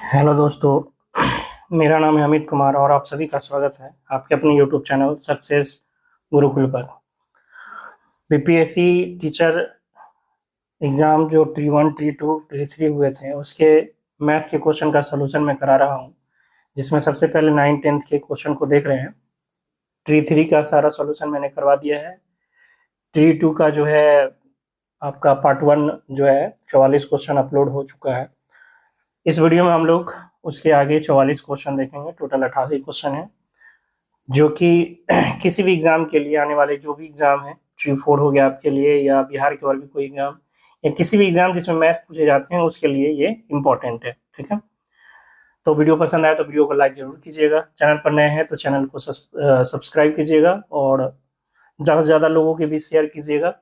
Hello दोस्तों। मेरा नाम है अमित कुमार और आप सभी का स्वागत है आपके अपने यूट्यूब चैनल सक्सेस गुरुकुल पर। बीपीएससी टीचर एग्ज़ाम जो T1 T2 T3 हुए थे उसके मैथ के क्वेश्चन का सलूशन मैं करा रहा हूँ, जिसमें सबसे पहले 9th 10th के क्वेश्चन को देख रहे हैं। T3 का सारा सलूशन मैंने करवा दिया है। T2 का जो है आपका पार्ट 1 जो है 44 क्वेश्चन अपलोड हो चुका है। इस वीडियो में हम लोग उसके आगे 44 क्वेश्चन देखेंगे। टोटल 88 क्वेश्चन है, जो कि किसी भी एग्जाम के लिए आने वाले जो भी एग्जाम है, T4 हो गया आपके लिए, या बिहार के और भी कोई एग्जाम, या किसी भी एग्जाम जिसमें मैथ पूछे जाते हैं उसके लिए ये इम्पोर्टेंट है। ठीक है, तो वीडियो पसंद आए तो वीडियो को लाइक जरूर कीजिएगा। चैनल पर नए हैं तो चैनल को सब्सक्राइब कीजिएगा और ज़्यादा से ज़्यादा लोगों के बीच शेयर कीजिएगा।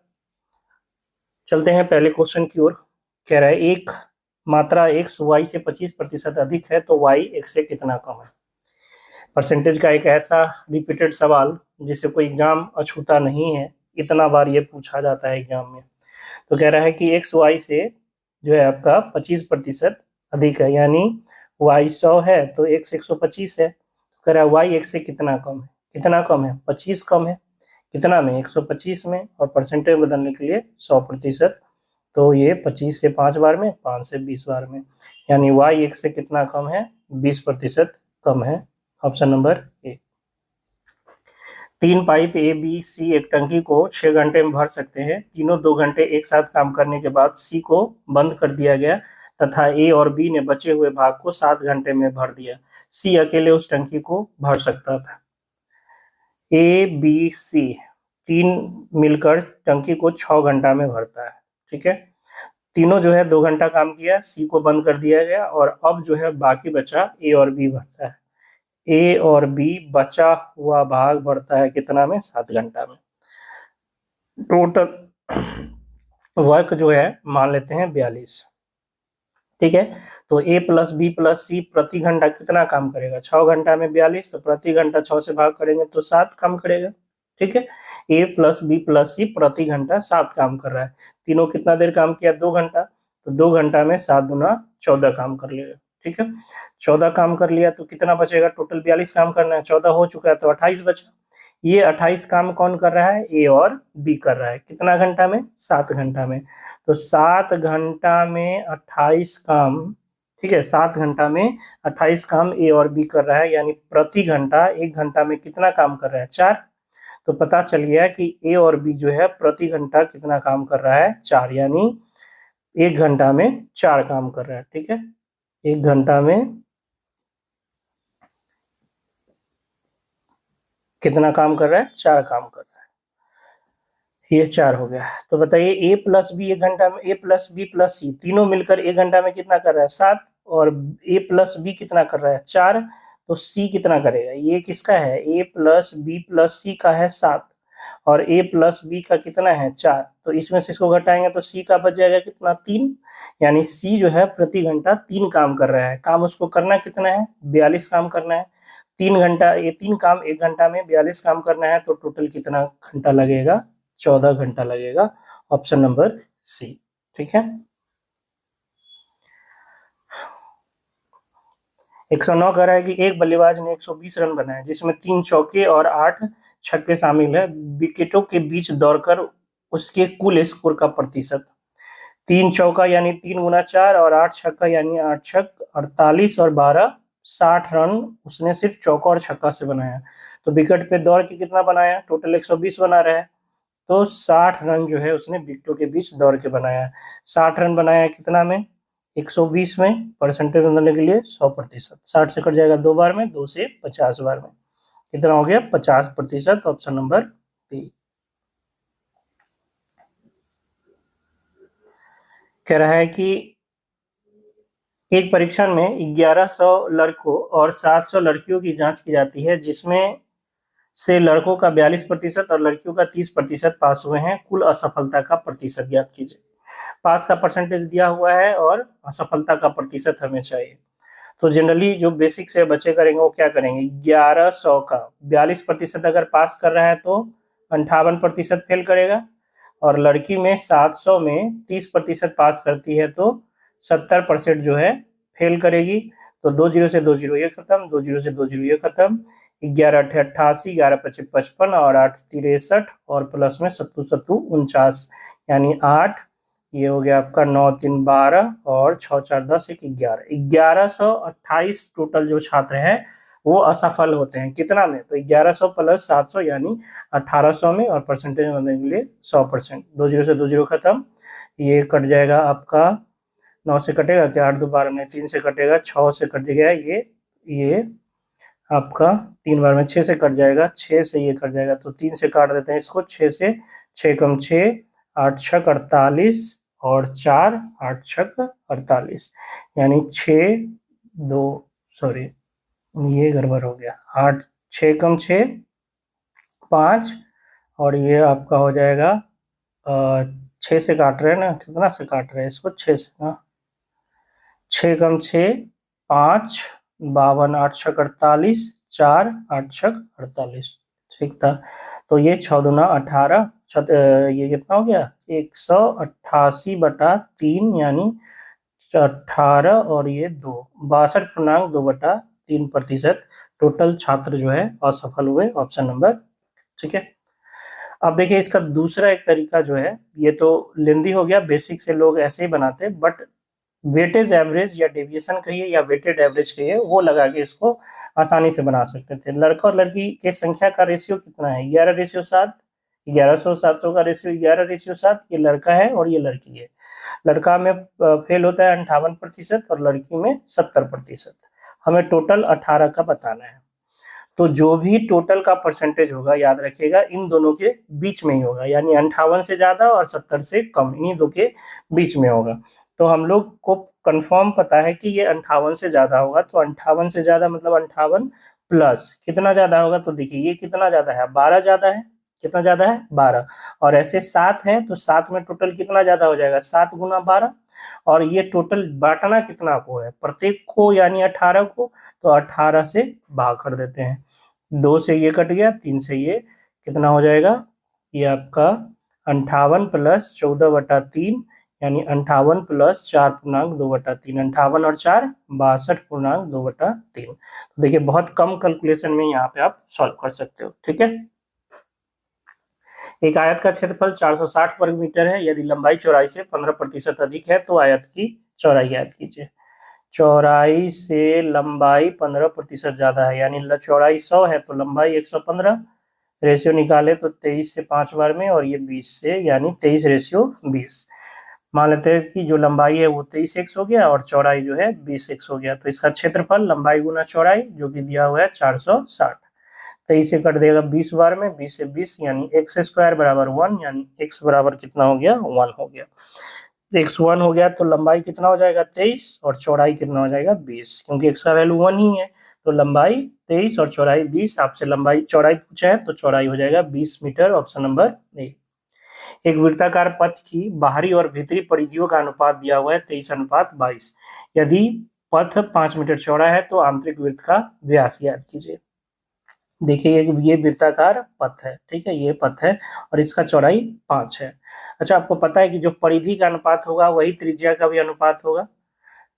चलते हैं पहले क्वेश्चन की ओर। कह रहा है एक मात्रा x y से 25% अधिक है तो y x से कितना कम है। परसेंटेज का एक ऐसा रिपीटेड सवाल जिसे कोई एग्जाम अछूता नहीं है, इतना बार ये पूछा जाता है एग्जाम में। तो कह रहा है कि एक्स वाई से जो है आपका 25% अधिक है, यानी वाई 100 है तो एक्स 125 है। कह रहा है वाई एक्स से कितना कम है। कितना कम है? 25 कम है। कितना में? 125 में। और परसेंटेज बदलने के लिए 100%। तो ये 25 से 5 बार में, 5 से 20 बार में, यानी वाई एक्स से कितना कम है? 20% कम है। Option number A. 3 pipe A B C एक टंकी को 6 घंटे में भर सकते हैं। तीनों 2 घंटे एक साथ काम करने के बाद सी को बंद कर दिया गया तथा ए और बी ने बचे हुए भाग को 7 घंटे में भर दिया। सी अकेले उस टंकी को भर सकता था। ए बी सी तीन मिलकर टंकी को 6 घंटा में भरता है। ठीक है, तीनों जो है 2 घंटा काम किया, सी को बंद कर दिया गया और अब जो है बाकी बचा ए और बी भरता है। ए और बी बचा हुआ भाग बढ़ता है कितना में? 7 घंटा में। टोटल वर्क जो है मान लेते हैं 42। ठीक है, तो ए प्लस बी प्लस सी प्रति घंटा कितना काम करेगा? 6 घंटा में 42, तो प्रति घंटा 6 से भाग करेंगे तो 7 काम करेगा। ठीक है, ए प्लस बी प्लस सी प्रति घंटा 7 काम कर रहा है। तीनों कितना देर काम किया? 2 घंटा। तो 2 घंटा में 7 दूना 14 काम कर लेगा। ठीक है, 14 काम कर लिया तो कितना बचेगा? टोटल 42 काम करना है, 14 हो चुका है तो 28 बचा। ये 28 काम कौन कर रहा है? ए और बी कर रहा है। कितना घंटा में? 7 घंटा में। तो 7 घंटा में 28 काम। ठीक है, 7 घंटा में 28 काम ए और बी कर रहा है, यानी प्रति घंटा 1 घंटा में कितना काम कर रहा है? 4। तो पता चल गया कि ए और बी जो है प्रति घंटा कितना काम कर रहा है? 4, यानी 1 घंटा में 4 काम कर रहा है। ठीक है, 1 घंटा में कितना काम कर रहा है? 4 काम कर रहा है। ये 4 हो गया। तो बताइए ए प्लस बी 1 घंटा में, ए प्लस बी प्लस सी तीनों मिलकर 1 घंटा में कितना कर रहा है? 7। और ए प्लस बी कितना कर रहा है? 4। तो सी कितना करेगा? ये किसका है? ए प्लस बी प्लस सी का है 7 और ए प्लस बी का कितना है? 4। तो इसमें से इसको घटाएंगे तो सी का बच जाएगा कितना? 3। यानी सी जो है प्रति घंटा 3 काम कर रहा है। काम उसको करना कितना है? 42 काम करना है। 3 घंटा, ये 3 काम 1 घंटा में 42 काम करना है, तो टोटल कितना घंटा लगेगा? 14 घंटा लगेगा। Option number C. ठीक है, 109 कह रहा है कि एक बल्लेबाज ने 120 रन बनाए जिसमें 3 चौके और 8 छक्के शामिल है। विकेटों के बीच दौड़कर उसके कुल स्कोर का प्रतिशत। 3 चौका यानी 3 गुना 4 और 8 छक्का यानी 8 छक 48 और 12 60 रन उसने सिर्फ चौका और छक्का से बनाया। तो विकेट पे दौड़ के कितना बनाया? टोटल 120 बना रहा है, तो 60 रन जो है उसने विकेटों के बीच दौड़ के बनाया। 60 रन बनाया कितना में? 120 में। परसेंटेज बनाने के लिए 100%। 60 से कट जाएगा 2 बार में, 2 से 50 बार में। कितना हो गया? 50%। Option number B. कह रहा है कि एक परीक्षण में 1100 लड़कों और 700 लड़कियों की जांच की जाती है, जिसमें से लड़कों का 42% और लड़कियों का 30% पास हुए हैं। कुल असफलता का प्रतिशत ज्ञात कीजिए। पास का परसेंटेज दिया हुआ है और असफलता का प्रतिशत हमें चाहिए। तो जनरली जो बेसिक से बच्चे करेंगे वो क्या करेंगे? 1100 का 42% अगर पास कर रहा है तो 58% फेल करेगा, और लड़की में 700 में 30% पास करती है तो 70% जो है फेल करेगी। तो 2 जीरो से 2 जीरो ये खत्म, 2 जीरो से 2 जीरो ये खत्म, 11 अठे 88, 11 पचे 55 और 8 63 और प्लस में 7 7 49 यानी 8, ये हो गया आपका 9 3 12 और 6 4 10 1 11, 1128 टोटल जो छात्र हैं वो असफल होते हैं। कितना में? तो 1100 प्लस 700 यानी 1800 में, और परसेंटेज बनने के लिए 100%। 2 जीरो से 2 जीरो खत्म, ये कट जाएगा आपका, 9 से कटेगा क्या, 8 2 12 नहीं, 3 से कटेगा, 6 से कट गया ये आपका 3 बार में 6 से कट जाएगा, 6 से ये कट जाएगा, तो 3 से काट देते हैं इसको, 6 से 6 कम 6, 8 छक 48 और 4 8 छक 48 यानी 6 2 सॉरी ये गड़बड़ हो गया, 8 6 कम 6 5 और ये आपका हो जाएगा 6 से काट रहे हैं ना, कितना से काट रहे हैं इसको, 6 से ना, 6 कम 6 5 52 8 छक 48 4 8 छक 48, ठीक था। तो ये 6 दूना 18, ये कितना हो गया 188/3 यानी 18 और ये 2 62.2/3% टोटल छात्र जो है असफल हुए, ऑप्शन नंबर, ठीक है। अब देखिए इसका दूसरा एक तरीका जो है, ये तो लेंदी हो गया, बेसिक से लोग ऐसे ही बनाते हैं, बट वेटेज एवरेज या डेविएशन कहिए या वेटेड एवरेज कहिए, वो लगा के इसको आसानी से बना सकते थे। लड़का और लड़की के संख्या का रेशियो कितना है, 11:7, 1100 700 का रेशियो 11:7, ये लड़का है और ये लड़की है। लड़का में फेल होता है 58% और लड़की में 70%। हमें टोटल 18 का बताना है, तो जो भी टोटल का परसेंटेज होगा याद रखिएगा इन दोनों के बीच में ही होगा, यानी 58 से ज्यादा और 70 से कम, इन्हीं दो के बीच में होगा। तो हम लोग को कंफर्म पता है कि ये 58 से ज्यादा होगा, तो 58 से ज्यादा मतलब 58 प्लस कितना ज्यादा होगा, तो देखिए ये कितना ज्यादा है, 12 ज्यादा है, कितना ज्यादा है 12, और ऐसे 7 है तो 7 में टोटल कितना ज्यादा हो जाएगा 7 गुना 12, और ये टोटल बांटना कितना को है प्रत्येक को यानी 18 को, तो 18 से भाग कर देते हैं, 2 से ये कट गया, 3 से ये कितना हो जाएगा, ये आपका 58 प्लस 14/3 यानी 58 प्लस 4.2/3, 58 और 4 62.2/3। तो देखिए बहुत कम कैलकुलेशन में यहाँ पे आप सॉल्व कर सकते हो, ठीक है। एक आयत का क्षेत्रफल 460 वर्ग मीटर है, यदि लंबाई चौड़ाई से 15% अधिक है तो आयत की चौड़ाई ज्ञात कीजिए। चौड़ाई से लंबाई 15% ज्यादा है, यानी चौड़ाई 100 है तो लंबाई 115, रेशियो निकाले तो 23 से 5 बार में और ये 20 से, यानी 23:20। मान लेते हैं कि जो लंबाई है वो 23x हो गया और चौड़ाई जो है 20x हो गया, तो इसका क्षेत्रफल लंबाई गुना चौड़ाई जो कि दिया हुआ है 460, 23 से कट देगा 20 बार में, 20 से 20 यानी x² बराबर 1, यानी x बराबर कितना हो गया 1 हो गया, x 1 हो गया तो लंबाई कितना हो जाएगा 23 और चौड़ाई कितना हो जाएगा 20, क्योंकि x का वैल्यू 1 ही है, तो लंबाई 23 और चौड़ाई 20, आपसे लंबाई चौड़ाई पूछा है तो चौड़ाई हो जाएगा 20 मीटर, ऑप्शन नंबर ए। एक वृत्ताकार पथ की बाहरी और भीतरी परिधियों का अनुपात दिया हुआ है 23:22, यदि पथ 5 मीटर चौड़ा है तो आंतरिक वृत्त का व्यास ज्ञात कीजिए। देखिए ये वृत्ताकार पथ है, ठीक है, ये पथ है और इसका चौड़ाई 5 है। अच्छा, आपको पता है कि जो परिधि का अनुपात होगा वही त्रिज्या का भी अनुपात होगा,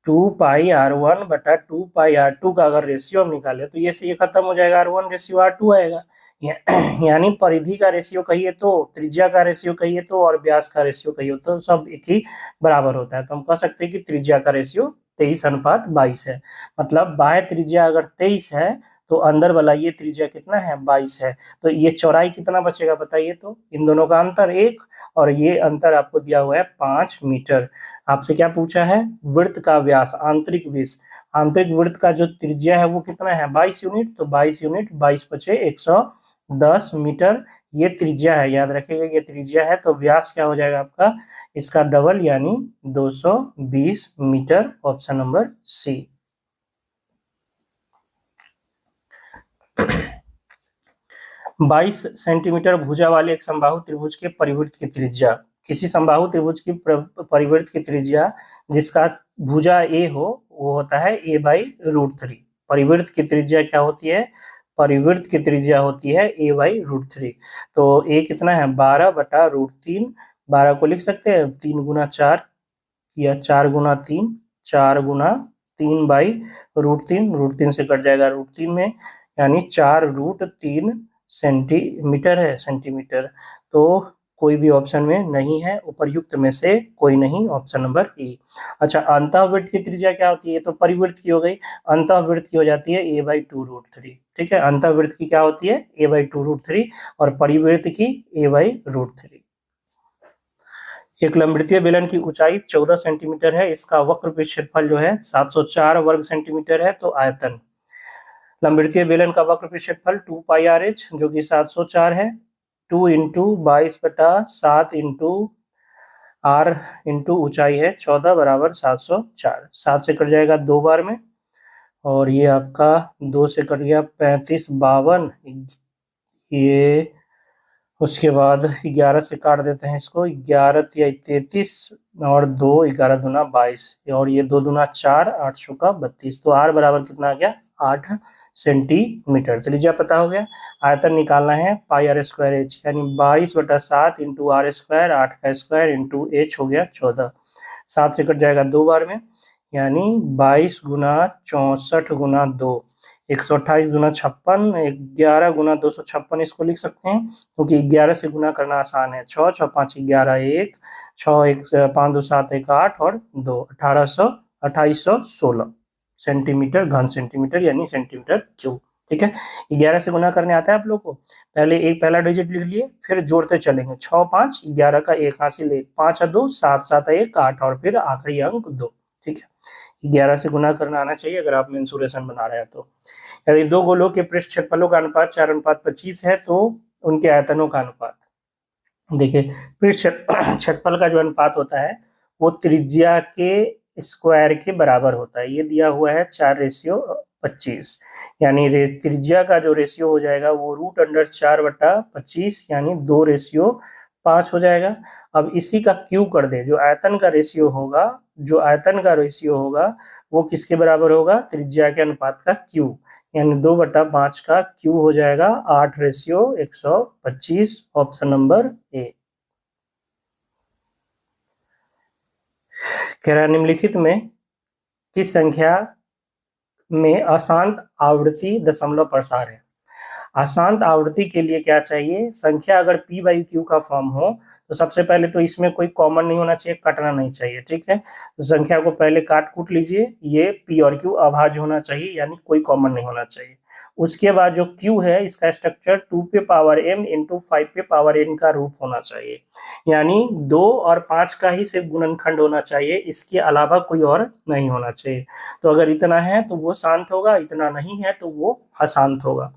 2πr1/2πr2 का अगर रेशियो हम निकाले तो ये से ये खत्म हो जाएगा, r1:r2 आएगा, यानी परिधि का रेशियो कहिए तो, त्रिज्या का रेशियो कहिए तो, और व्यास का रेशियो कहिए तो सब एक ही बराबर होता है, तो हम कह सकते हैं कि त्रिज्या का रेशियो 23:22 है, मतलब बाह्य त्रिज्या अगर 23 है तो अंदर वाला ये त्रिज्या कितना है 22 है, तो ये चौड़ाई कितना बचेगा बताइए, तो इन दोनों का अंतर 1 और ये अंतर आपको दिया हुआ है 5 मीटर। आपसे क्या पूछा है, वृत्त का व्यास, आंतरिक व्यास, आंतरिक वृत्त का जो त्रिज्या है वो कितना है 22 यूनिट, तो 22 यूनिट 22 बचे 110 मीटर, ये त्रिज्या है, याद रखिएगा ये त्रिज्या है, तो व्यास क्या हो जाएगा आपका इसका डबल यानी 220 metre, option number C. 22 centimetre भुजा वाले एक समबाहु त्रिभुज के परिवृत्त की त्रिज्या, किसी समबाहु त्रिभुज की परिवृत्त की त्रिज्या जिसका भुजा ए हो वो होता है a/√3। परिवृत्त की त्रिज्या क्या होती है, परिवृत्त की त्रिज्या होती है a/√3, तो a कितना है 12/√3, 12 को लिख सकते हैं 3 गुना 4 या 4 गुना 3, 4 गुना 3/√3, √3 से कट जाएगा √3 में, यानी 4√3 सेंटीमीटर है, सेंटीमीटर। तो कोई भी ऑप्शन में नहीं है, उपर्युक्त में से कोई नहीं, ऑप्शन नंबर ई। अच्छा, अंतःवृत्त की त्रिज्या क्या होती है? तो परिवृत्त की हो गई, अंतःवृत्त की हो जाती है a/2√3। ठीक है, अंतःवृत्त की क्या होती है? a/2√3 और परिवृत्त की a/√3। एक लंबवृत्तीय बेलन की ऊंचाई 14 सेंटीमीटर है, इसका वक्र क्षेत्रफल जो है 704 वर्ग सेंटीमीटर है। तो आयतन, लंबवृत्तीय बेलन का वक्र क्षेत्रफल 2πRh जो कि 704 है, 2 इंटू 22/7 इंटू r इंटू ऊंचाई है 14 बराबर 704। 7 से कट जाएगा 2 बार में, और ये आपका 2 से कट गया 35, 52, ये उसके बाद 11 से काट देते हैं इसको, 11 या 33 और 2, 11 दूना 22, और ये 2 दूना 4, 8 चौका 32। तो r बराबर कितना आ गया? 8 सेंटीमीटर। त्रिज्या पता हो गया। आयतन निकालना है πr²h, यानी 22/7 इंटू r², 8 का स्क्वायर इंटू h हो गया 14। 7 से कट जाएगा 2 बार में, यानी 22 गुना 64 गुना 2, 128 दूना 56, 11 गुना 256 इसको लिख सकते हैं, क्योंकि 11 से गुना करना आसान है। 6 6 5 11, 1 6 1 5 2 7 1 8 और 2 2816 सेंटीमीटर घन सेंटीमीटर, यानी सेंटीमीटर क्यूब। ठीक है, 11 से गुना करने आता है आप लोग को? पहला डिजिट लिख लिए, फिर जोड़ते चलेंगे। 6 5 11 का 1 हासिल 1, 5 2 7 7 1 8 और फिर आखिरी अंक 2। ठीक है, 11 से गुना करना आना चाहिए अगर आप मेंसुरेशन बना रहे हैं तो। यदि दो गोलों के पृष्ठ क्षेत्रफलों का अनुपात 4:25 है तो उनके आयतनों का अनुपात। देखिए, पृष्ठ क्षेत्रफल का जो अनुपात होता है वो त्रिज्या के स्क्वायर के बराबर होता है। ये दिया हुआ है 4:25, यानी त्रिज्या का जो रेशियो हो जाएगा वो √4/25, यानी 2:5 हो जाएगा। अब इसी का क्यू कर दे, जो आयतन का रेशियो होगा वो किसके बराबर होगा? त्रिज्या के अनुपात का क्यू, यानी 2/5 का क्यू हो जाएगा 8:125, ऑप्शन नंबर ए। कह रहा है निम्नलिखित में किस संख्या में अशांत आवृत्ति दशमलव प्रसार है? अशांत आवृत्ति के लिए क्या चाहिए? संख्या अगर p/q का फॉर्म हो तो सबसे पहले तो इसमें कोई कॉमन नहीं होना चाहिए, कटना नहीं चाहिए। ठीक है, तो संख्या को पहले काट कूट लीजिए, ये p और q अभाज्य होना चाहिए, यानी कोई कॉमन नहीं होना चाहिए। उसके बाद जो q है इसका स्ट्रक्चर 2p⁻m इंटू 5p⁻n का रूप होना चाहिए, यानी 2 और 5 का ही सिर्फ गुणनखंड होना चाहिए, इसके अलावा कोई और नहीं होना चाहिए। तो अगर इतना है तो वो शांत होगा, इतना नहीं है तो वो अशांत होगा।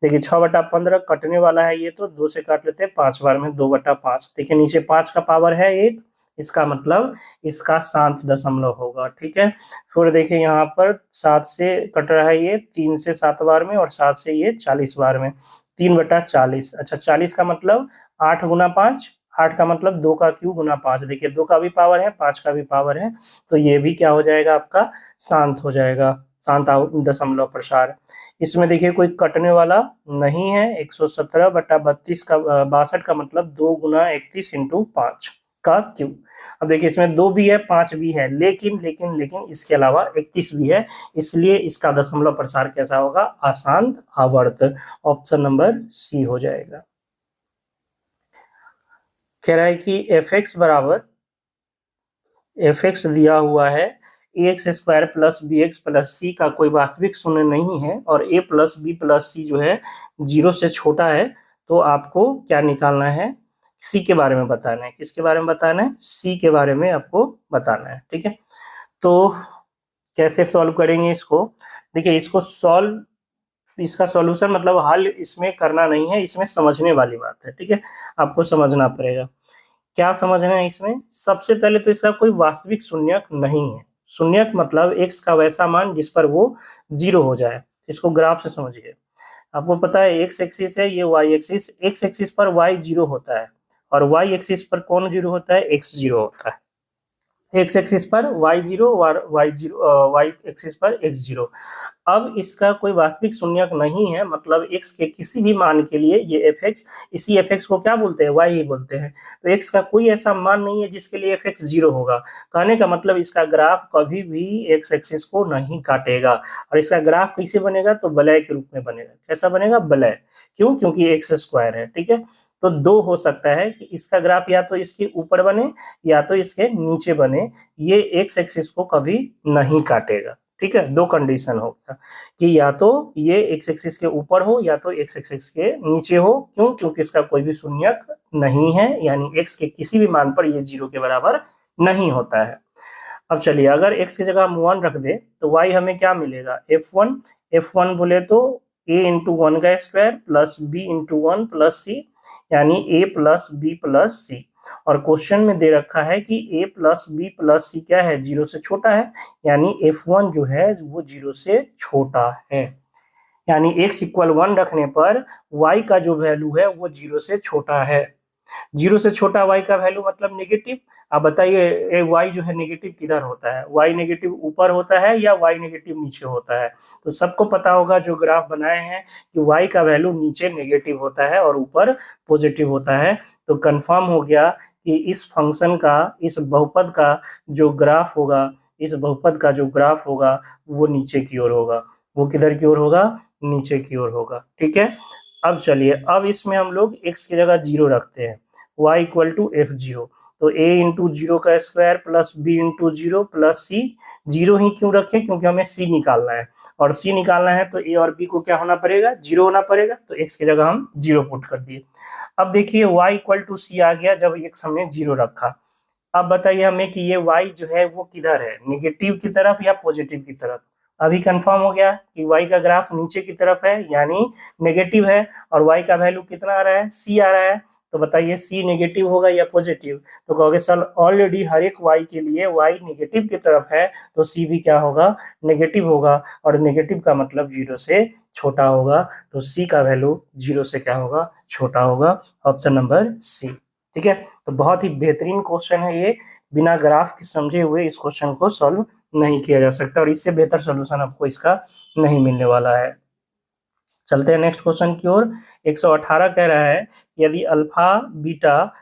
देखिए 6/15 कटने वाला है, ये तो 2 से काट लेते हैं 5 बार में, 2/5। देखिए नीचे 5 का पावर है 1, इसका मतलब इसका शांत दशमलव होगा। ठीक है, फिर देखिए यहाँ पर 7 से कट रहा है, ये 3 से 7 बार में, और 7 से ये 40 बार में, 3/40। अच्छा, 40 का मतलब 8 गुना 5, 8 का मतलब 2 का क्यूब गुना 5। देखिए 2 का भी पावर है, 5 का भी पावर है, तो ये भी क्या हो जाएगा? आपका शांत हो जाएगा, शांत दशमलव प्रसार। इसमें देखिए कोई कटने वाला नहीं है। 117/32 का 62 का मतलब 2 गुना 31 इंटू 5 का क्यूब। अब देखिए इसमें 2 भी है, 5 भी है, लेकिन इसके अलावा 31 भी है, इसलिए इसका दशमलव प्रसार कैसा होगा? अशांत आवर्त, ऑप्शन नंबर सी हो जाएगा। कह रहा है कि fx दिया हुआ है ax² plus bx plus c का कोई वास्तविक शून्य नहीं है, और a plus b plus c जो है 0 से छोटा है, तो आपको क्या निकालना है? c के बारे में बताना है। किसके बारे में बताना है? c के बारे में आपको बताना है। ठीक है, तो कैसे सॉल्व करेंगे इसको? देखिए इसका सॉल्यूशन मतलब हल इसमें करना नहीं है, इसमें समझने वाली बात है। ठीक है, आपको समझना पड़ेगा। क्या समझना है इसमें? सबसे पहले तो इसका कोई वास्तविक शून्यक नहीं है। शून्यक मतलब x का वैसा मान जिस पर वो 0 हो जाए। इसको ग्राफ से समझिए। आपको पता है x एक्सिस है, ये y एक्सिस, x एक्सिस पर y 0 होता है, और y एक्सिस पर कौन 0 होता है? x 0 होता है। एक्स एक्सिस पर y0 और y एक्सिस पर x0। अब इसका कोई वास्तविक शून्यक नहीं है, मतलब x के किसी भी मान के लिए ये fx, इसी fx को क्या बोलते हैं, y ही बोलते हैं। तो x का कोई ऐसा मान नहीं है जिसके लिए fx 0 होगा। कहने का मतलब इसका ग्राफ कभी भी x एक्सिस को नहीं काटेगा। और इसका ग्राफ कैसे बनेगा, तो वलय के रूप में बनेगा। कैसा बनेगा, वलय। क्यों, क्योंकि एक्स स्क्वायर है। ठीक है, तो दो हो सकता है कि इसका ग्राफ या तो इसके ऊपर बने या तो इसके नीचे बने, ये एक्स एक्सिस को कभी नहीं काटेगा। ठीक है, दो कंडीशन होगा कि या तो ये एक्स एक्सिस के ऊपर हो या तो एक्स एक्सिस के नीचे हो। क्यों, क्योंकि इसका कोई भी शून्यक नहीं है, यानी एक्स के किसी भी मान पर ये 0 के बराबर नहीं होता है। अब चलिए, अगर x की जगह हम 1 रख दे तो y हमें क्या मिलेगा, f1 बोले तो a इंटू 1 का square plus b into 1 plus C, यानी a plus B plus C. और क्वेश्चन में दे रखा है कि a plus B plus C क्या है, 0 से छोटा है, यानी f1 जो है वो 0 से छोटा है। यानी x इक्वल 1 रखने पर y का जो वैल्यू है वो 0 से छोटा है। 0 से छोटा y का वैल्यू मतलब नेगेटिव। आप बताइए y जो है नेगेटिव किधर होता है, y नेगेटिव ऊपर होता है या y नेगेटिव नीचे होता है। तो सबको पता होगा जो ग्राफ बनाए हैं कि y का वैल्यू नीचे नेगेटिव होता है और ऊपर पॉजिटिव होता है। तो कंफर्म हो गया कि इस फंक्शन का, इस बहुपद का जो ग्राफ होगा, इस बहुपद का जो ग्राफ होगा वो नीचे की ओर होगा। वो किधर की ओर होगा, नीचे की ओर होगा। ठीक है, अब चलिए, अब इसमें हम लोग x की जगह 0 रखते हैं, y इक्वल टू f0। तो a इंटू 0 का square plus b into 0 plus c। 0 ही क्यों रखें, क्योंकि हमें c निकालना है, और c निकालना है तो a और b को क्या होना पड़ेगा, 0 होना पड़ेगा। तो x की जगह हम 0 पुट कर दिए। अब देखिए y इक्वल टू c आ गया जब x हमने 0 रखा। अब बताइए हमें कि ये y जो है वो किधर है, नेगेटिव की तरफ या पॉजिटिव की तरफ। अभी कंफर्म हो गया कि y का ग्राफ नीचे की तरफ है, यानी नेगेटिव है, और y का वैल्यू कितना आ रहा है, c आ रहा है। तो बताइए c नेगेटिव होगा या पॉजिटिव। तो कहोगे सर ऑलरेडी हर एक y के लिए y नेगेटिव की तरफ है, तो c भी क्या होगा, नेगेटिव होगा, और नेगेटिव का मतलब 0 से छोटा होगा। तो c का वैल्यू 0 से क्या होगा, छोटा होगा। Option number C. ठीक है, तो बहुत ही बेहतरीन क्वेश्चन है ये। बिना ग्राफ के समझे हुए इस क्वेश्चन को सॉल्व नहीं किया जा सकता, और इससे बेहतर सोल्यूशन आपको इसका नहीं मिलने वाला है। चलते हैं नेक्स्ट क्वेश्चन की ओर। 118 कह रहा है, यदि अल्फा बीटा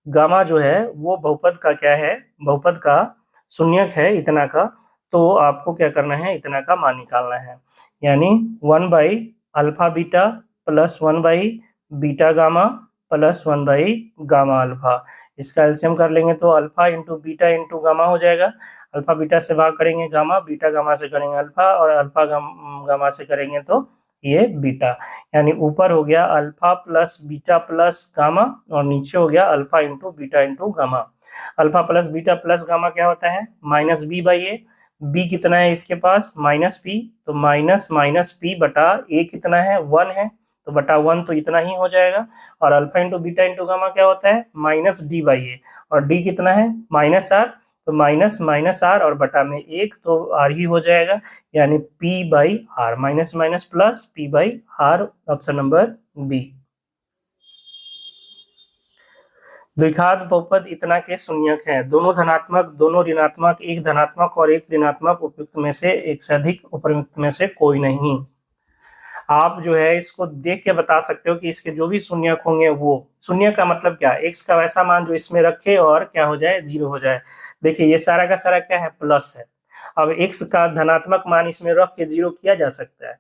गामा जो है वो बहुपद का क्या है, बहुपद का शून्यक है इतना का, तो आपको क्या करना है, इतना का मान निकालना है। यानी 1 by alpha beta plus 1 by beta gamma plus 1 by gamma alpha. इसका एलसीएम कर लेंगे तो alpha into beta into gamma हो जाएगा। अल्फा बीटा से भाग करेंगे गामा, बीटा गामा से करेंगे अल्फा, और अल्फा गामा से करेंगे तो ये बीटा। यानी ऊपर हो गया alpha plus beta plus gamma, और नीचे हो गया alpha into beta into gamma. Alpha plus beta plus gamma क्या होता है, minus B by A. B कितना है इसके पास, माइनस पी, तो माइनस माइनस पी बटा ए कितना है, 1 है, तो बटा 1 तो इतना ही हो जाएगा। और alpha into beta into gamma क्या होता है, माइनस डी बाई ए, और डी कितना है, माइनस आर, तो माइनस माइनस आर और बटा में 1, तो आर ही हो जाएगा। यानी P by R, minus minus plus P by R. Option number B. द्विघात बहुपद इतना के शून्यक है, दोनों धनात्मक दोनों ऋणात्मक, एक धनात्मक और एक ऋणात्मक, उपयुक्त में से एक से अधिक, उपयुक्त में से कोई नहीं। आप जो है इसको देख के बता सकते हो कि इसके जो भी शून्यक होंगे, वो शून्य का मतलब क्या, एक्स का वैसा मान जो इसमें रखे और क्या हो जाए, 0 हो जाए। देखिए ये सारा का सारा क्या है, प्लस है। अब एक्स का धनात्मक मान इसमें रख के 0 किया जा सकता है,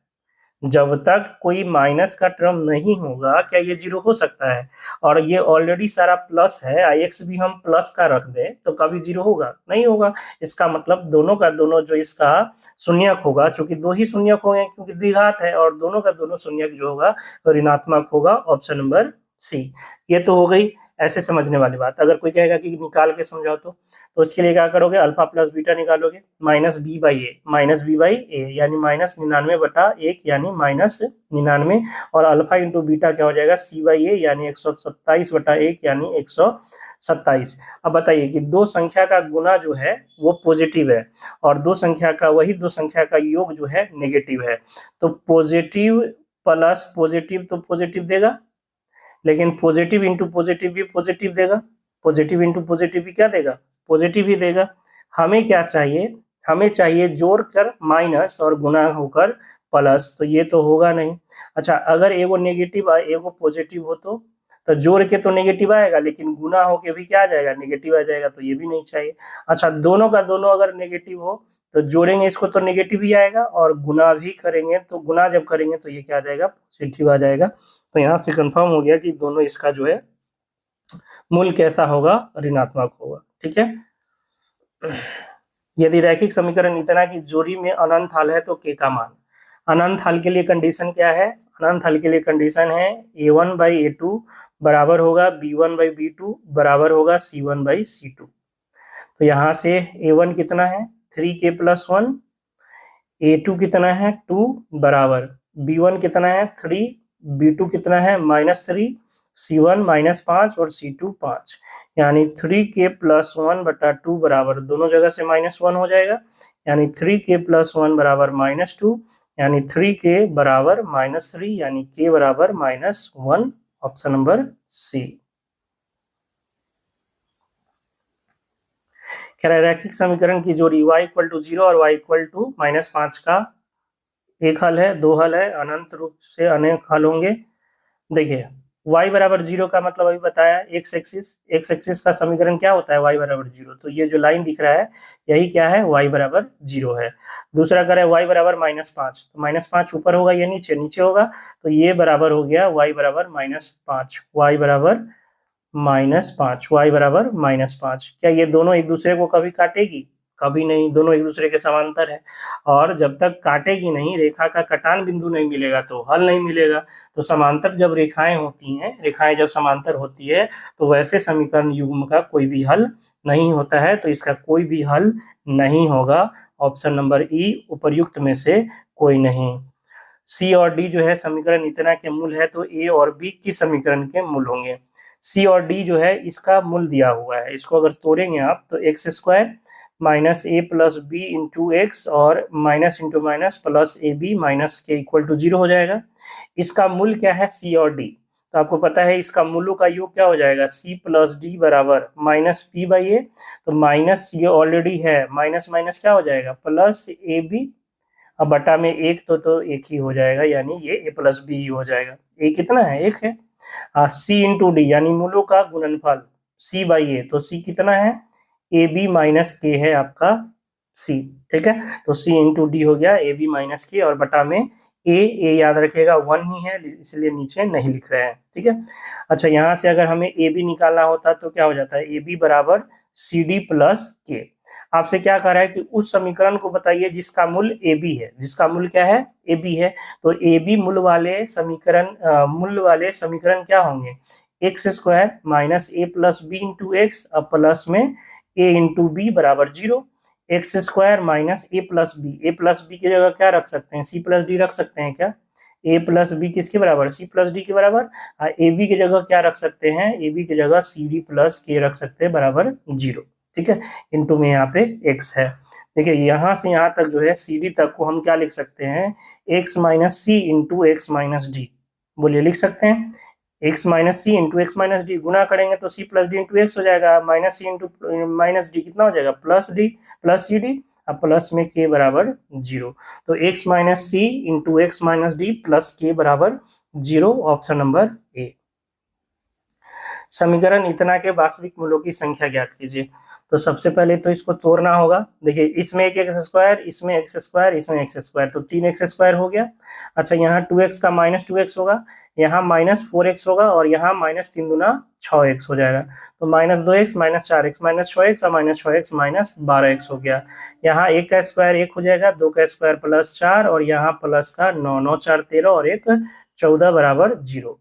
जब तक कोई माइनस का टर्म नहीं होगा क्या ये 0 हो सकता है। और ये ऑलरेडी सारा प्लस है, एक्स भी हम प्लस का रख दें तो कभी 0 होगा, नहीं होगा। इसका मतलब दोनों का दोनों जो इसका शून्यक होगा, चूंकि दो ही शून्यक होंगे क्योंकि द्विघात है, और दोनों का दोनों शून्यक जो होगा ऋणात्मक होगा। Option number C. ये तो हो गई ऐसे समझने वाली बात। अगर कोई कहेगा कि निकाल के समझाओ तो उसके लिए क्या करोगे, अल्फा प्लस बीटा निकालोगे, माइनस बी बाई ए, यानी माइनस 99 बटा 1, यानी माइनस 99, और अल्फा इंटू बीटा क्या हो जाएगा, सी बाई ए, यानी 127 बटा 1, यानी 127। अब बताइए कि दो संख्या का गुना जो है वो पॉजिटिव है, और दो संख्या का, वही दो संख्या का योग जो है नेगेटिव है। तो पॉजिटिव प्लस पॉजिटिव तो पॉजिटिव देगा, लेकिन पॉजिटिव इंटू पॉजिटिव भी पॉजिटिव देगा, पॉजिटिव इंटू पॉजिटिव भी क्या देगा, पॉजिटिव ही देगा। हमें क्या चाहिए, हमें चाहिए जोड़कर माइनस और गुना होकर प्लस, तो ये तो होगा नहीं। अच्छा, अगर एगो नेगेटिव एगो पॉजिटिव हो तो जोड़ के तो नेगेटिव आएगा, लेकिन गुना होके भी क्या आ जाएगा, नेगेटिव आ जाएगा, तो ये भी नहीं चाहिए। अच्छा, दोनों का दोनों अगर नेगेटिव हो तो जोड़ेंगे इसको तो नेगेटिव ही आएगा, और गुना भी करेंगे तो गुना जब करेंगे तो ये क्या आ जाएगा, पॉजिटिव आ जाएगा। तो यहाँ से कंफर्म हो गया कि दोनों इसका जो है मूल कैसा होगा, ऋणात्मक होगा। ठीक है। यदि रैखिक समीकरण इतना की जोड़ी में अनंत हल है तो के का मान। अनंत हल के लिए कंडीशन क्या है, अनंत हल के लिए कंडीशन है a1/a2 बराबर होगा b1/b2 बराबर होगा c1/c2। तो यहाँ से a1 कितना है 3k+1, a2 कितना है 2 बराबर b1 कितना है 3, b2 कितना है -3, c1 -5 और c2 5, यानी 3k+1/2 बराबर दोनों जगह से -1 हो जाएगा, यानी 3k+1 बराबर -2, यानी 3k बराबर -3, यानी k बराबर -1। Option number C. कह रहा है रैखिक समीकरण की जोड़ी y = 0 और y = -5 का एक हल है, दो हल है, अनंत रूप से अनेक हल होंगे। देखिए y बराबर 0 का मतलब अभी बताया, एक्स एक्सिस का समीकरण क्या होता है, y बराबर 0। तो ये जो लाइन दिख रहा है यही क्या है, y बराबर 0 है। दूसरा कह रहा है y बराबर -5, तो -5 ऊपर होगा या नीचे, नीचे होगा, तो ये बराबर हो गया y बराबर -5, y बराबर -5, y बराबर -5। क्या ये दोनों एक दूसरे को कभी काटेगी, कभी नहीं, दोनों एक दूसरे के समांतर है, और जब तक काटेगी नहीं, रेखा का कटान बिंदु नहीं मिलेगा तो हल नहीं मिलेगा। तो समांतर जब रेखाएं होती हैं, रेखाएं जब समांतर होती है तो वैसे समीकरण युग्म का कोई भी हल नहीं होता है, तो इसका कोई भी हल नहीं होगा। ऑप्शन नंबर ई उपर्युक्त में से कोई नहीं। सी और डी जो है समीकरण इतना के मूल है, तो ए और बी किस समीकरण के मूल होंगे। सी और डी जो है इसका मूल दिया हुआ है, इसको अगर तोड़ेंगे आप तो x² -a+b/x और minus into minus plus ab minus के इक्वल टू 0 हो जाएगा। इसका मूल क्या है, सी और डी, तो आपको पता है इसका मूलों का योग क्या हो जाएगा, c + d बराबर -p/a, तो माइनस ये ऑलरेडी है, माइनस माइनस क्या हो जाएगा, प्लस ab, अब बटा में एक तो एक ही हो जाएगा, यानी ये a+b ही हो जाएगा। ए कितना है, एक है। सी इंटू डी यानी मूलों का गुणनफल c/a, तो c कितना है, ab माइनस के है आपका c। ठीक है, तो c इंटू डी हो गया ab माइनस के, और बटा में ए याद रखिएगा 1 ही है, इसलिए नीचे नहीं लिख रहे हैं। ठीक है। अच्छा, यहाँ से अगर हमें ab निकालना होता तो क्या हो जाता है, ab बराबर cd प्लस के। आपसे क्या कह रहा है कि उस समीकरण को बताइए जिसका मूल ए बी है, जिसका मूल क्या है, ए बी है। तो ए बी मूल वाले समीकरण क्या होंगे, x² -a+b इंटू एक्स, अब प्लस में a इंटू बी बराबर 0, x² -a+b की जगह क्या रख सकते हैं, c+d रख सकते हैं क्या, a+b किसके बराबर, c+d के बराबर। ए बी की जगह क्या रख सकते हैं, ए बी की जगह सी डी प्लस के रख सकते हैं बराबर 0। ठीक है, इंटू में यहाँ पे x है। देखिए यहाँ से यहाँ तक जो है सी डी तक को हम क्या लिख सकते हैं, x - c into X - D, बोलिए लिख सकते हैं, x - c into X - D, गुना करेंगे तो c + d इंटू एक्स हो जाएगा, माइनस सी इंटू -d कितना हो जाएगा, plus D plus C D, अब प्लस में k बराबर 0, तो x - c into X - D plus k बराबर 0। Option number A. समीकरण इतना के वास्तविक मूलों की संख्या ज्ञात कीजिए। तो सबसे पहले तो इसको तोड़ना होगा। देखिए इसमें एक x², इसमें x², इसमें x², तो 3x² हो गया। अच्छा, यहाँ 2x का -2x होगा, यहाँ -4x होगा, और यहाँ -3 दूना 6x हो जाएगा, तो -2x -4x -6x और -6x -12x हो गया। यहाँ 1 का स्क्वायर 1 हो जाएगा, 2 का स्क्वायर +4, और यहाँ प्लस का 9, 9 4 13 और 1 14 बराबर 0।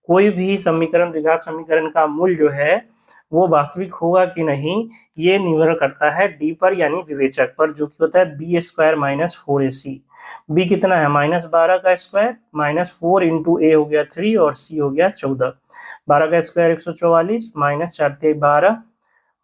कोई भी समीकरण, द्विघात समीकरण का मूल जो है वो वास्तविक होगा कि नहीं, ये निर्भर करता है डी पर, यानी विवेचक पर, जो कि होता है b² - 4ac। b कितना है, -12 का स्क्वायर, -4 इंटू a हो गया 3 और c हो गया 14, 12 का स्क्वायर 144 -4 × 12,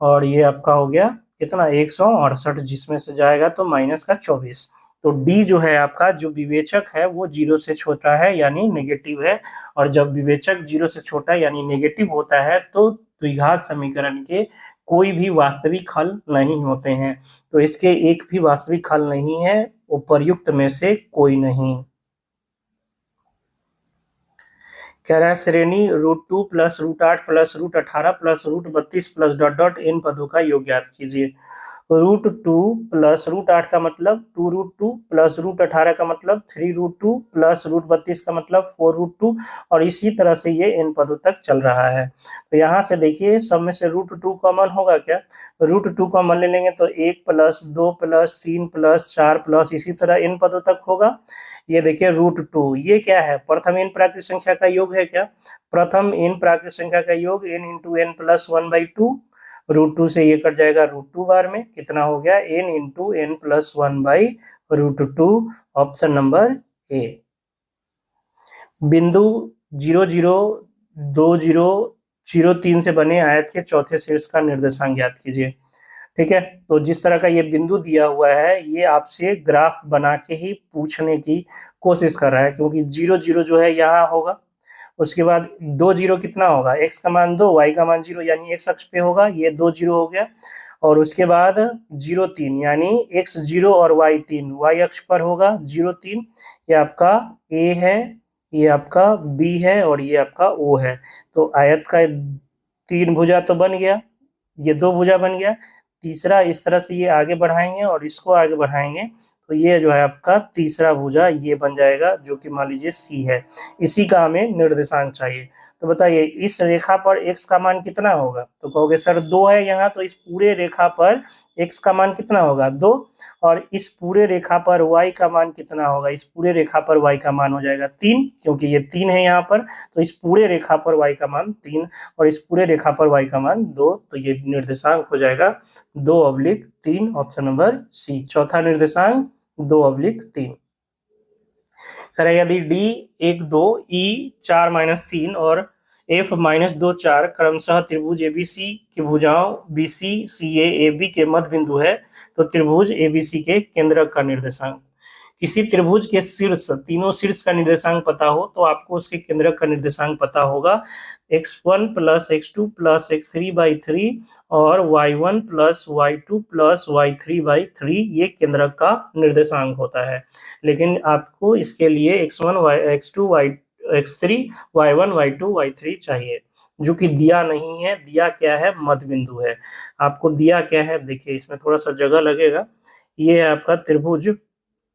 और ये आपका हो गया कितना 168, जिसमें से जाएगा तो माइनस का 24। तो डी जो है आपका, जो विवेचक है वो 0 से छोटा है यानी नेगेटिव है, और जब विवेचक 0 से छोटा यानी नेगेटिव होता है तो द्विघात समीकरण के कोई भी वास्तविक हल नहीं होते हैं। तो इसके एक भी वास्तविक हल नहीं है, उपर्युक्त में से कोई नहीं। कह रहा है श्रेणी √2 plus √8 plus √18 plus √32 plus dot dot in पदों का योग ज्ञात कीजिए। √2 प्लस √8 का मतलब 2√2 प्लस √18 का मतलब 3√2 प्लस √32 का मतलब 4√2 और इसी तरह से ये इन पदों तक चल रहा है। तो यहाँ से देखिए सब में से √2 कॉमन होगा क्या? √2 कॉमन ले लेंगे तो 1 प्लस 2 प्लस 3 प्लस 4 प्लस इसी तरह इन पदों तक होगा। ये देखिए √2 ये क्या है? प्रथम इन प्राकृत संख्या का योग है क्या? प्रथम इन प्राकृत संख्या का योग n इंटू एन प्लस 1/2। √2 से ये कट जाएगा √2 बार में, कितना हो गया? n into N plus 1/√2। Option number A. बिंदु 0,0,20,03 से बने आयत के चौथे शीर्ष का निर्देशांक ज्ञात कीजिए। ठीक है, तो जिस तरह का ये बिंदु दिया हुआ है ये आपसे ग्राफ बना के ही पूछने की कोशिश कर रहा है, क्योंकि 0,0 जो है यहाँ होगा, उसके बाद 2 0 कितना होगा? x का मान 2 y का मान 0 यानी x अक्ष पे होगा, ये 2 0 हो गया। और उसके बाद 0 3 यानी x 0 और y 3 y अक्ष पर होगा 0 3। ये आपका a है, ये आपका b है और ये आपका o है। तो आयत का 3 भुजा तो बन गया, ये 2 भुजा बन गया। तीसरा इस तरह से ये आगे बढ़ाएंगे और इसको आगे बढ़ाएंगे तो ये जो है आपका तीसरा भुजा ये बन जाएगा, जो कि मान लीजिए सी है। इसी का हमें निर्देशांक चाहिए। तो बताइए इस रेखा पर x का मान कितना होगा? तो कहोगे सर 2 है यहाँ, तो इस पूरे रेखा पर x का मान कितना होगा? 2। और इस पूरे रेखा पर y का मान कितना होगा? इस पूरे रेखा पर y का मान हो जाएगा 3, क्योंकि ये 3 है यहाँ पर। तो इस पूरे रेखा पर y का मान 3 और इस पूरे रेखा पर y का मान 2। तो ये निर्देशांक हो जाएगा 2/3। Option number C. चौथा निर्देशांक 2/3। यदि D 1 2 E 4 - 3 और F -2 4 क्रमशः त्रिभुज ABC की भुजाओं BC CA AB के मध्य बिंदु है, तो त्रिभुज ABC के केंद्रक का निर्देशांक। किसी त्रिभुज के शीर्ष, तीनों शीर्ष का निर्देशांक पता हो तो आपको उसके केंद्रक का निर्देशांक पता होगा। x1 + x2 + x3/3 और y1 + y2 + y3/3 ये केंद्रक का निर्देशांक होता है। लेकिन आपको इसके लिए x1 x2 x3 y1 y2 y3 चाहिए, जो कि दिया नहीं है। दिया क्या है? मध्य बिंदु है। आपको दिया क्या है? देखिए इसमें थोड़ा सा जगह लगेगा। ये है आपका त्रिभुज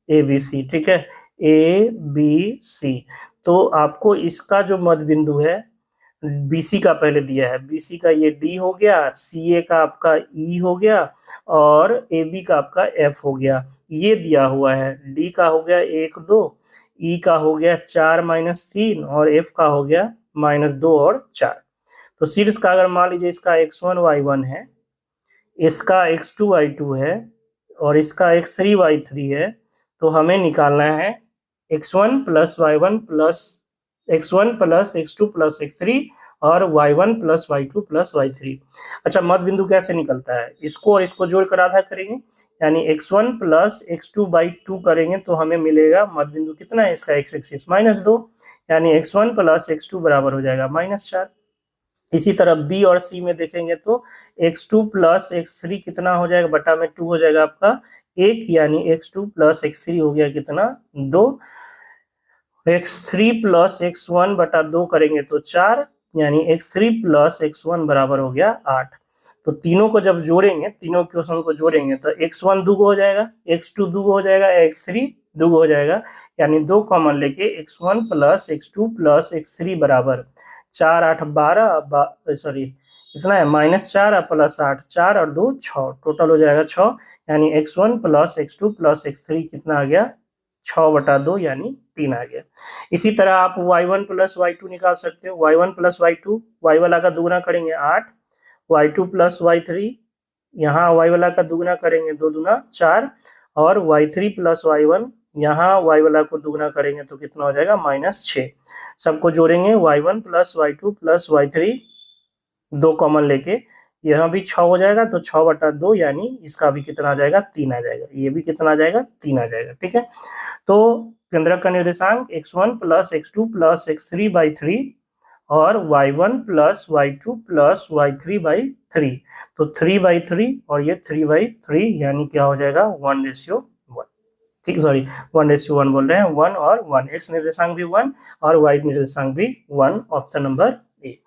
ABC। ठीक है, ABC। तो आपको इसका जो मध्य बिंदु है BC का पहले दिया है, BC का ये D हो गया, CA का आपका E हो गया और AB का आपका F हो गया। ये दिया हुआ है। D का हो गया 1 2, E का हो गया 4 - 3 और F का हो गया -2 और 4। तो शीर्ष का अगर मान लीजिए इसका x1 y1 है, इसका x2 y2 है और इसका x3 y3 है, तो हमें निकालना है x1 + y1 + x1 + x2 + x3 और y1 + y2 + y3। अच्छा, मध्य बिंदु कैसे निकलता है? इसको और इसको जोड़कर आधा करेंगे, यानी x1 + x2/2 करेंगे तो हमें मिलेगा मध्य बिंदु कितना है इसका? x एक्सिस -2, यानी x1 + x2 बराबर हो जाएगा -4। इसी तरह B और C में देखेंगे तो x2 + x3 कितना हो जाएगा? बटा में 2 हो जाएगा आपका 1, यानी x2 + x3 हो गया कितना? 2। x3 + x1 बटा 2 करेंगे तो 4, यानी x3 + x1 बराबर हो गया 8। तो तीनों को जब जोड़ेंगे, तीनों क्वेश्चन को जोड़ेंगे तो x1 2 हो जाएगा, x2 2 हो जाएगा, x3 2 हो जाएगा, यानी 2 कॉमन लेके x1 + x2 + x3 बराबर 4 8 12 सॉरी कितना है? -4 + 8 4 और 2 6, टोटल हो जाएगा 6, यानी x1 + x2 + x3 कितना आ गया? 6/2 यानी 3 आ गया। इसी तरह आप y1 + y2 निकाल सकते हो। y1 + y2 y वाला का दुगना करेंगे 8, y2 + y3 यहाँ y वाला का दुगना करेंगे 2 दूना 4 और y3 + y1 यहाँ y वाला को दुगना करेंगे तो कितना हो जाएगा? -6। सबको जोड़ेंगे y1 + y2 + y3, 2 कॉमन लेके यहाँ भी 6 हो जाएगा, तो 6/2 यानी इसका भी कितना आ जाएगा? 3 आ जाएगा। ये भी कितना आ जाएगा? 3 आ जाएगा। ठीक है, तो केंद्रक का निर्देशांक x1 + x2 + x3/3 और y1 plus y2 plus y3/3, तो 3/3 और ये 3/3, यानी क्या हो जाएगा 1:1। ठीक, सॉरी 1:1 बोल रहे हैं, 1 और 1, x निर्देशांक भी 1 और y निर्देशांक भी 1, ऑप्शन नंबर ए।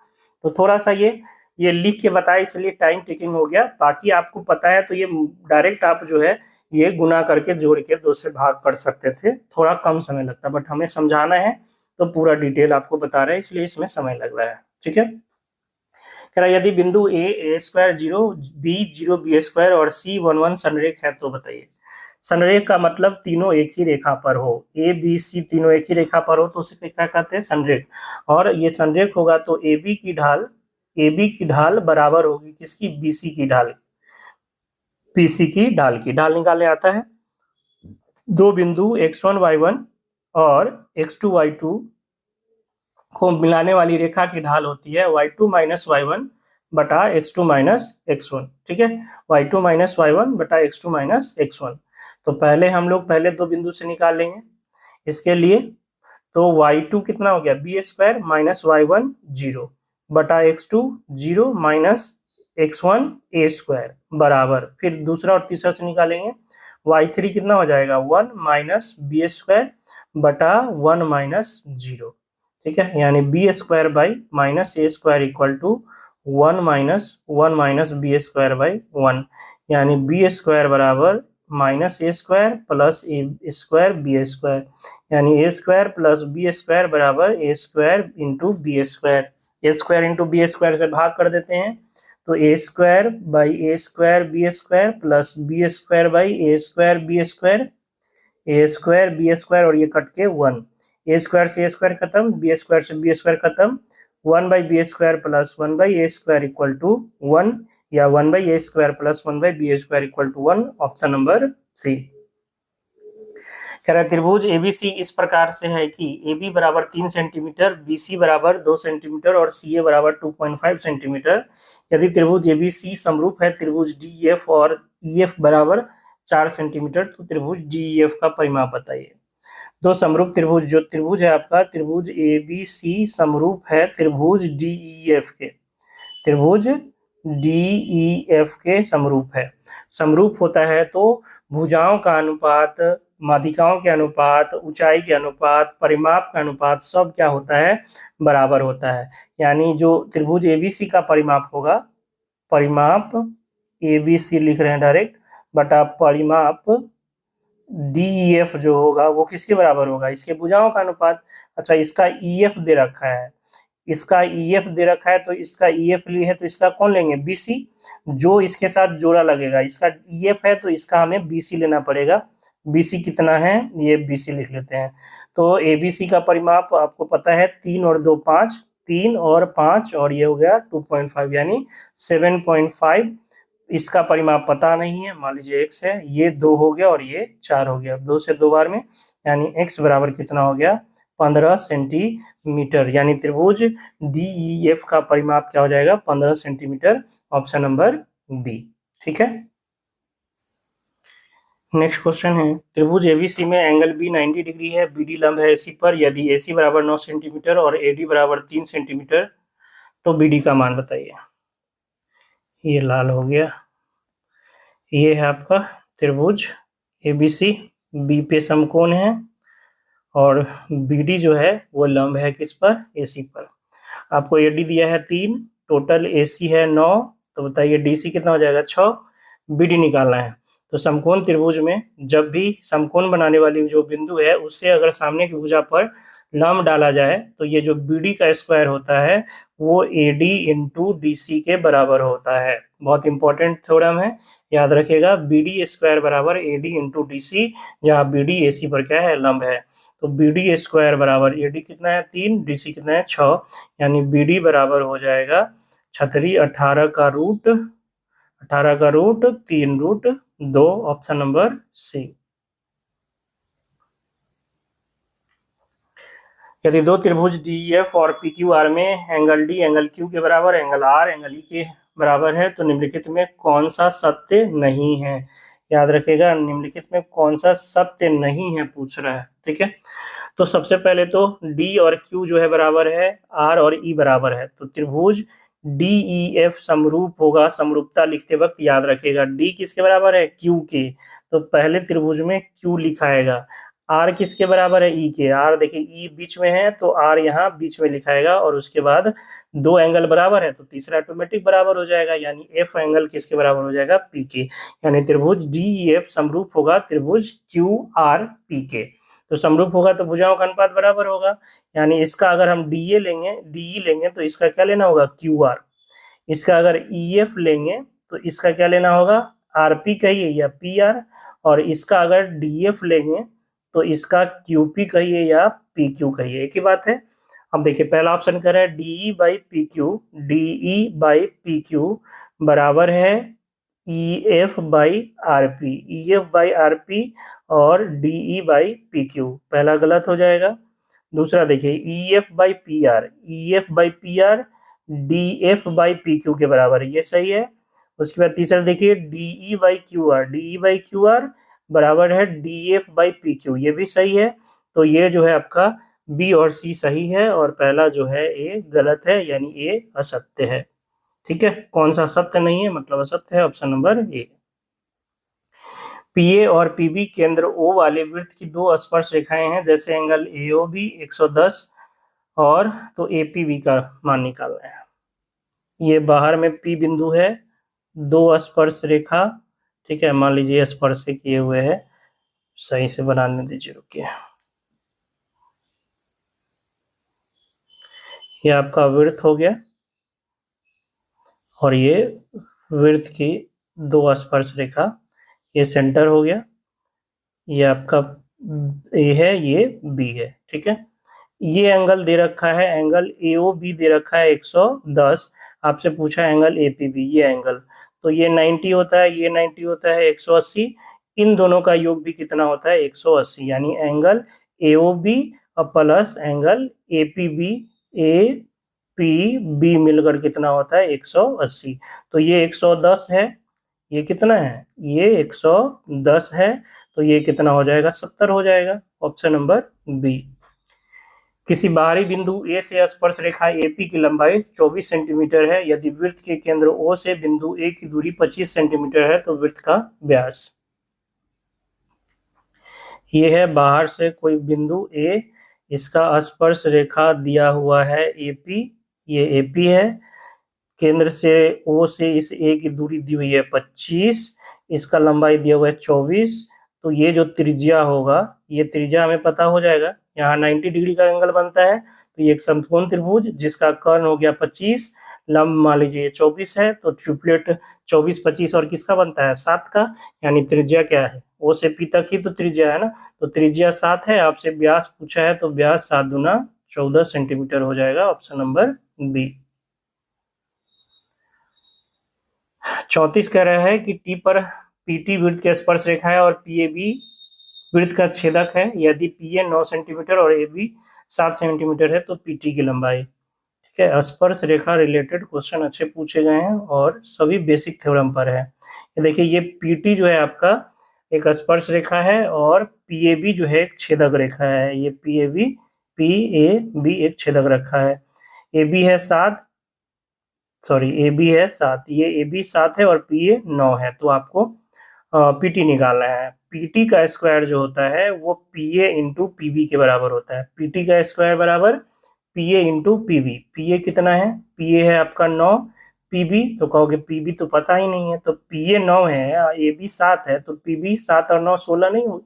तो थोड़ा सा ये लिख के बताया, इसलिए टाइम टेकिंग हो गया, बाकी आपको पता है तो ये डायरेक्ट आप जो है ये गुना करके जोड़ के 2 से भाग कर सकते थे, थोड़ा कम समय लगता, बट हमें समझाना है तो पूरा डिटेल आपको बता रहे हैं, इसलिए इसमें समय लग रहा है। ठीक है, कह रहा है यदि बिंदु a square 0, b 0, b square और c 1 1 संरेख है तो बताइए। संरेख का मतलब तीनों एक ही रेखा पर हो, ए बी सी तीनों एक ही रेखा पर हो तो उसे क्या कहते हैं, संरेख। और ये संरेख होगा तो ए बी की ढाल बराबर होगी किसकी, बी सी की ढाल, पी सी की ढाल की। ढाल निकालने आता है, दो बिंदु x1 y1 और x2 y2 को मिलाने वाली रेखा की ढाल होती है y2 माइनस y1 बटा x2 माइनस x1। ठीक है, y2 माइनस y1 बटा x2 माइनस x1। तो पहले हम लोग पहले दो बिंदु से निकाल लेंगे इसके लिए, तो y2 कितना हो गया, बी स्क्वायर माइनस y1 0 बटा x2 0 माइनस x1 ए स्क्वायर बराबर, फिर दूसरा और तीसरा से निकालेंगे, y3 कितना हो जाएगा 1 माइनस बी स्क्वायर बटा 1 माइनस 0। ठीक है, यानी B square by minus A square equal to 1 minus B square by 1, यानी बी स्क्वायर बराबर minus A square plus A square B square, यानी A square plus B square बराबर A square into B square. A square into B square से भाग कर देते हैं, तो A square by A square B square plus B square by A square B square, A square B square और ये cut के 1, ए स्क्वायर से ए स्क्वायर खत्म, बी स्क्वायर से बी स्क्वायर खत्म, 1 by B square plus 1 by A square equal to 1, या 1 by A square plus 1 by B square equal to 1, option number C. कह रहा है त्रिभुज एबीसी इस प्रकार से है कि AB बराबर 3 सेंटीमीटर, BC बराबर 2 सेंटीमीटर और CA बराबर 2.5 सेंटीमीटर। यदि त्रिभुज एबीसी समरूप है त्रिभुज DEF और EF बराबर 4 सेंटीमीटर, तो त्रिभुज DEF का परिमाप बताइए। दो समरूप त्रिभुज, जो त्रिभुज है आपका त्रिभुज एबीसी समरूप है त्रिभुज DEF के, त्रिभुज DEF के समरूप है। समरूप होता है तो भुजाओं का अनुपात, माध्यिकाओं के अनुपात, ऊंचाई के अनुपात, परिमाप का अनुपात सब क्या होता है, बराबर होता है। यानी जो त्रिभुज एबीसी का परिमाप होगा, परिमाप एबीसी लिख रहे हैं डायरेक्ट, बटा परिमाप DEF जो होगा वो किसके बराबर होगा, इसके भुजाओं का अनुपात। अच्छा, इसका EF दे रखा है, इसका EF दे रखा है, तो इसका EF लिए है तो इसका कौन लेंगे, BC, जो इसके साथ जोड़ा लगेगा। इसका EF है तो इसका हमें BC लेना पड़ेगा। BC कितना है, ये BC लिख लेते हैं। तो ABC का परिमाप आपको पता है 3 और 2 5, 3 और 5 और ये हो गया 2.5, यानी 7.5। इसका परिमाप पता नहीं है, मान लीजिए x है, ये 2 हो गया और ये 4 हो गया, 2 से 2 बार में, यानी x बराबर कितना हो गया 15 सेंटीमीटर, यानी त्रिभुज DEF का परिमाप क्या हो जाएगा 15 सेंटीमीटर, ऑप्शन नंबर बी। ठीक है, नेक्स्ट क्वेश्चन है त्रिभुज एबीसी में एंगल बी 90 डिग्री है, BD लंब है AC पर, यदि AC बराबर 9 सेंटीमीटर और AD बराबर 3 सेंटीमीटर तो BD का मान बताइए। ये लाल हो गया, ये है आपका त्रिभुज एबीसी, बी पे समकोण है और BD जो है वो लंब है किस पर, AC पर। आपको AD दिया है 3, टोटल AC है 9, तो बताइए DC कितना हो जाएगा 6, BD निकालना है। तो समकोण त्रिभुज में जब भी समकोण बनाने वाली जो बिंदु है उससे अगर सामने की भुजा पर लंब डाला जाए तो ये जो BD का स्क्वायर होता है वो AD इंटू DC के बराबर होता है। बहुत इंपॉर्टेंट थ्योरम है, याद रखिएगा, BD स्क्वायर बराबर AD इंटू DC, जहाँ BD AC पर क्या है, लंब है। तो BD स्क्वायर बराबर AD कितना है 3, DC कितना है 6, यानी BD बराबर हो जाएगा 18 का root 3 root 2, option number C. यदि दो त्रिभुज DEF और PQR में एंगल D एंगल Q के बराबर, एंगल R एंगल E के बराबर है तो निम्नलिखित में कौन सा सत्य नहीं है। याद रखिएगा, निम्नलिखित में कौन सा सत्य नहीं है पूछ रहा है। ठीक है, तो सबसे पहले तो डी और क्यू जो है बराबर है, आर और ई बराबर है, तो त्रिभुज डी ई एफ समरूप होगा। समरूपता लिखते वक्त याद रखेगा डी किसके बराबर है, क्यू के, तो पहले त्रिभुज में क्यू लिखाएगा। आर किसके बराबर है, ई के, आर देखिए ई बीच में है तो आर यहाँ बीच में लिखाएगा, और उसके बाद दो एंगल बराबर है तो तीसरा ऑटोमेटिक बराबर हो जाएगा, यानी एफ एंगल किसके बराबर हो जाएगा, पी के, यानी त्रिभुज डी ई एफ समरूप होगा त्रिभुज क्यू आर पी के। तो समरूप होगा तो भुजाओं का अनुपात बराबर होगा, यानी इसका अगर हम डी ए लेंगे, डी लेंगे तो इसका क्या लेना होगा, क्यू आर। इसका अगर ई एफ लेंगे तो इसका क्या लेना होगा, आर पी कहिए या पी आर, और इसका अगर डी एफ लेंगे तो इसका क्यू पी कहिए या पी क्यू कहिए, एक ही बात है। अब देखिए पहला ऑप्शन कर रहा है D by P Q, D by P Q बराबर है E F by R P, E F by R P और D E by P Q, पहला गलत हो जाएगा। दूसरा देखिए E F by P R, E F by P R D F by P Q के बराबर, ये सही है। उसके बाद तीसरा देखिए D E by Q R, D E by Q are बराबर है D F by P Q, ये भी सही है। तो ये जो है आपका बी और सी सही है, और पहला जो है ए गलत है, यानी ए असत्य है। ठीक है, कौन सा सत्य नहीं है, मतलब असत्य है, ऑप्शन नंबर ए। पीए और पीबी केंद्र ओ वाले वृत्त की दो स्पर्श रेखाएं हैं, जैसे एंगल एओबी 110 और तो एपीबी का मान निकालना है। ये बाहर में पी बिंदु है, दो स्पर्श रेखा, ठीक है, मान लीजिए स्पर्श किए हुए हैं, सही से बनाने दीजिए, रुकिए। ये आपका वृत्त हो गया, और ये वृत्त की दो स्पर्श रेखा, ये सेंटर हो गया, ये आपका ए है, ये बी है, ठीक है। ये एंगल दे रखा है, एंगल एओ बी दे रखा है 110, आपसे पूछा एंगल एपीबी, ये एंगल, तो ये 90 होता है, ये 90 होता है, 180, इन दोनों का योग भी कितना होता है, 180, यानी angle AO B plus angle APB A P B मिलकर कितना होता है, 180। तो ये 110 है, ये कितना है, ये 110 है, तो ये कितना हो जाएगा, 70 हो जाएगा, ऑप्शन नंबर बी। किसी बाहरी बिंदु ए से स्पर्श रेखा एपी की लंबाई 24 सेंटीमीटर है, यदि वृत्त के केंद्र ओ से बिंदु ए की दूरी 25 सेंटीमीटर है तो वृत्त का व्यास। ये है बाहर से कोई बिंदु ए, इसका स्पर्श रेखा दिया हुआ है एपी, ये एपी है, केंद्र से ओ से इस ए की दूरी दी हुई है 25, इसका लंबाई दिया हुआ है 24, तो ये जो त्रिज्या होगा, ये त्रिज्या हमें पता हो जाएगा, यहाँ 90 डिग्री का एंगल बनता है, तो ये एक समकोण त्रिभुज जिसका कर्ण हो गया 25, लंब मान लीजिए 24 है, तो ट्रिपलेट 24 25 और किसका बनता है, 7 का, यानी त्रिज्या क्या है, ओ से पी तक ही तो त्रिज्या है ना, तो त्रिज्या 7 है। आपसे व्यास पूछा है तो व्यास 7 दूना 14 सेंटीमीटर हो जाएगा, ऑप्शन नंबर बी। 34 कह रहा है कि टी पर पीटी वृत्त की स्पर्श रेखा है और पीएबी वृत्त का छेदक है, यदि पीए 9 सेंटीमीटर और एबी 7 सेंटीमीटर है तो पीटी की लंबाई, ठीक है। स्पर्श रेखा रिलेटेड क्वेश्चन अच्छे पूछे गए हैं और सभी बेसिक थ्योरम पर है। ये देखिए ये पीटी जो है आपका एक स्पर्श रेखा है, और पीएबी जो है एक छेदक रेखा है, ये पीएबी पीएबी एक छेदक रेखा है, एबी है 7, सॉरी ए बी है 7, ये ए बी 7 है और पी ए 9 है, तो आपको पीटी निकालना है। पीटी का स्क्वायर जो होता है वो P A into P B के बराबर होता है, पीटी का स्क्वायर बराबर P A into P B. P A कितना है, पी ए है आपका 9, पी बी तो कहोगे पी बी तो पता ही नहीं है, तो पी ए 9 है, ए बी 7 है, तो पी बी 7 और 9 16 नहीं हो,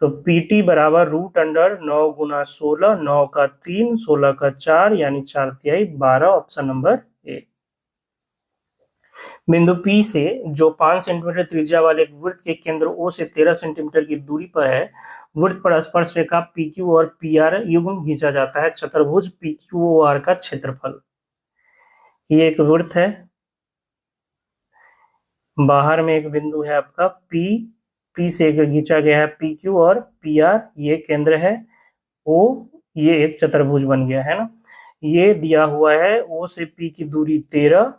तो पीटी बराबर रूट अंडर 9 गुना 16, 9 का 3, 16 का 4, यानी 4 तिहाई 12, ऑप्शन नंबर ए। बिंदु P से जो 5 सेंटीमीटर त्रिज्या वाले एक वृत्त के केंद्र O से 13 सेंटीमीटर की दूरी पर है, वृत्त पर स्पर्श रेखा PQ और PR युग्म खींचा जाता है, चतुर्भुज PQOR का क्षेत्रफल। ये एक वृत्त है, बाहर में एक बिंदु है आपका P से एक खींचा गया है PQ, और PR ये केंद्र है, O ये एक चतुर्भुज बन गया है ना। ये दिया हुआ है O से P की दूरी 13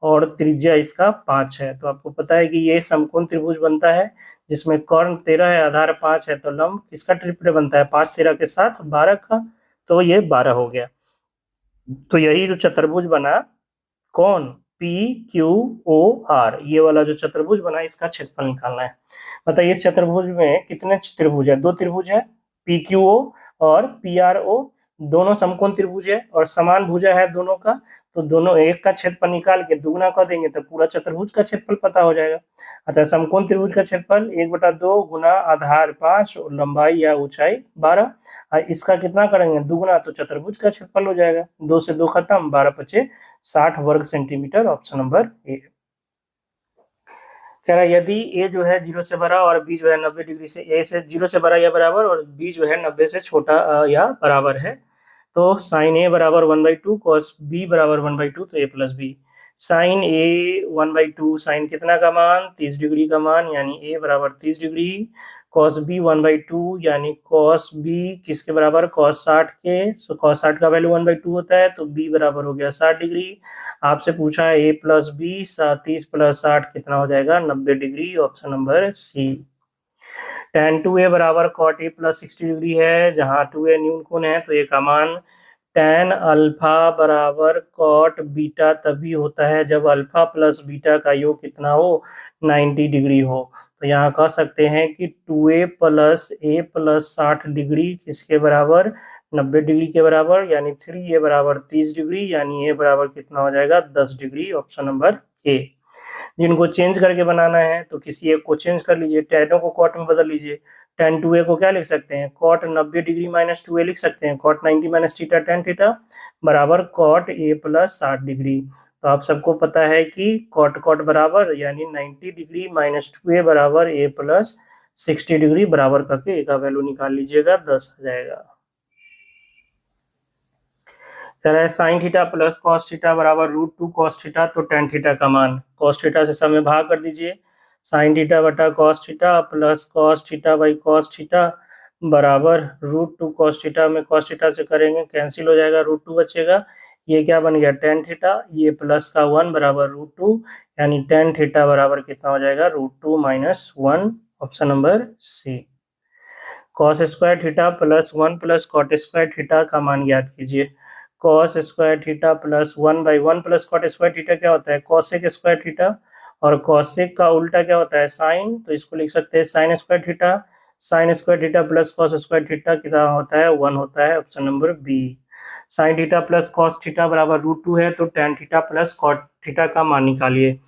और त्रिज्या इसका 5 है। तो आपको पता है कि ये समकोण त्रिभुज बनता है जिसमें कर्ण 13 है, आधार 5 है, तो लंब किसका ट्रिपल बनता है 5 13 के साथ 12 का, तो ये 12 हो गया। तो यही जो चतुर्भुज बना कौन पी क्यू ओ आर, ये वाला जो चतुर्भुज बना इसका क्षेत्रफल निकालना है। बताइए इस चतुर्भुज में कितने त्रिभुज है, दो त्रिभुज है पी क्यू ओ और पी आर ओ, दोनों समकोण त्रिभुज है और समान भुजा है दोनों का, तो दोनों एक का क्षेत्रफल निकाल के दुगना कर देंगे तो पूरा चतुर्भुज का क्षेत्रफल पता हो जाएगा। अच्छा, समकोण त्रिभुज का क्षेत्रफल 1/2 गुना आधार 5 और लंबाई या ऊंचाई 12, और इसका कितना करेंगे दुगना तो चतुर्भुज का क्षेत्रफल हो जाएगा। 2 से 2 खत्म, 12 पचे 60 वर्ग सेंटीमीटर, ऑप्शन नंबर ए। कह रहा है यदि ए जो है 0 से बड़ा और बी जो है 90 डिग्री से, ए से 0 से बड़ा या बराबर और बी जो है 90 से छोटा या बराबर है, तो साइन ए बराबर 1/2 कॉस बी बराबर 1/2, तो ए प्लस बी। साइन ए 1/2, साइन कितना का मान 30 डिग्री का मान, यानी ए बराबर 30 डिग्री। कॉस बी 1/2 यानी कॉस बी किसके बराबर कॉस 60 के, सो कॉस 60 का वैल्यू 1/2 होता है, तो बी बराबर हो गया 60 डिग्री। आपसे पूछा है ए प्लस बी, 30 प्लस 60 कितना हो जाएगा 90 degree, option number C. tan 2a बराबर cot a प्लस 60 डिग्री है, जहाँ 2a न्यून कोण है तो a का मान tan अल्फा बराबर cot बीटा तभी होता है जब अल्फा प्लस बीटा का योग कितना हो 90 डिग्री हो। तो यहाँ कह सकते हैं कि 2a plus a plus 60 degree किसके बराबर 90 डिग्री के बराबर, यानी 3a बराबर 30 डिग्री, यानी a बराबर कितना हो जाएगा 10 डिग्री, ऑप्शन नंबर ए। जिनको चेंज करके बनाना है तो किसी एक को चेंज कर लीजिए, टैनों को कॉट में बदल लीजिए। tan 2a को क्या लिख सकते हैं कॉट 90 डिग्री माइनस 2a लिख सकते हैं, cot 90 minus theta tan theta बराबर कॉट a प्लस 60 डिग्री। तो आप सबको पता है कि कॉट कॉट बराबर यानी 90 डिग्री माइनस 2a बराबर a प्लस 60 डिग्री बराबर करके a का वैल्यू निकाल लीजिएगा, 10 आ जाएगा। कह रहा है sign theta plus cos theta बराबर √2 कॉस थीटा, तो tan थीटा का मान कॉस थीटा से सब में भाग कर दीजिए, साइन थीटा बटा cos theta plus cos theta by cos theta बराबर √2 कॉस थीटा में कॉस थीटा से करेंगे कैंसिल हो जाएगा, √2 बचेगा, ये क्या बन गया tan थीटा, ये प्लस का 1 बराबर √2, यानी tan थीटा बराबर कितना हो जाएगा √2 minus 1, option number C. Cos square theta plus 1 plus cot square theta का मान याद कीजिए, cos square theta plus 1/1 plus cot square theta क्या होता है कॉसेक स्क्वायर थीटा, और कॉसेक का उल्टा क्या होता है साइन, तो इसको लिख सकते हैं sine square theta, sine square theta plus cos square theta कितना होता है 1 होता है, option number B. Sine theta plus cos theta बराबर √2 है, तो tan theta plus cot theta का मान निकालिए।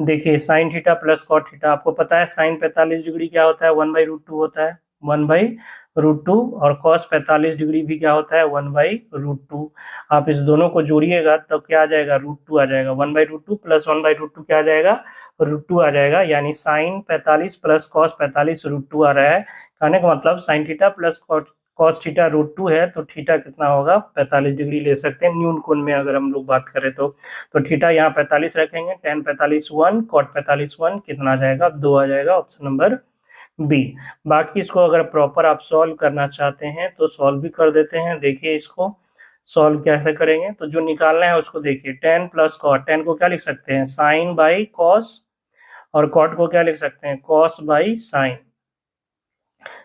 देखिए sine theta plus cot theta आपको पता है साइन 45 डिग्री क्या होता है 1/√2 होता है, 1/√2, और कॉस 45 डिग्री भी क्या होता है 1/√2। आप इस दोनों को जोड़िएगा तो क्या आ जाएगा √2 आ जाएगा, 1/√2 प्लस 1/√2 क्या आ जाएगा √2 आ जाएगा, यानी साइन 45 प्लस कॉस 45 √2 आ रहा है। कहने का मतलब sign theta plus cos theta √2 है, तो थीटा कितना होगा 45 डिग्री ले सकते हैं न्यून कोण में अगर हम लोग बात करें तो थीटा यहाँ 45 रखेंगे, tan 45 1 कॉट 45 1 कितना आ जाएगा 2 आ जाएगा, ऑप्शन नंबर बी। बाकी इसको अगर प्रॉपर आप सॉल्व करना चाहते हैं तो सॉल्व भी कर देते हैं। देखिए इसको सॉल्व कैसे करेंगे, तो जो निकालना है उसको देखिए, tan प्लस कॉट, tan को क्या लिख सकते हैं साइन बाई कॉस, और कॉट को क्या लिख सकते हैं cos by sine.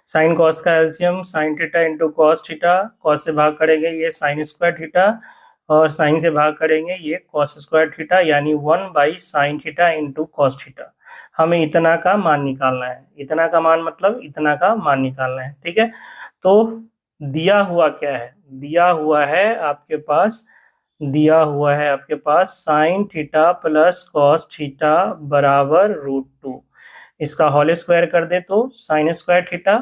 Sine cos का LCM sine theta into cos theta, cos से भाग करेंगे ये साइन स्क्वायर थीटा, और साइन से भाग करेंगे ये कॉस स्क्वायर थीटा, यानी 1/sin theta into cos theta. हमें इतना का मान निकालना है, इतना का मान मतलब इतना का मान निकालना है, ठीक है। तो दिया हुआ क्या है, दिया हुआ है आपके पास, दिया हुआ है आपके पास sine theta plus cos theta बराबर √2, इसका होल स्क्वायर कर दे तो sine square theta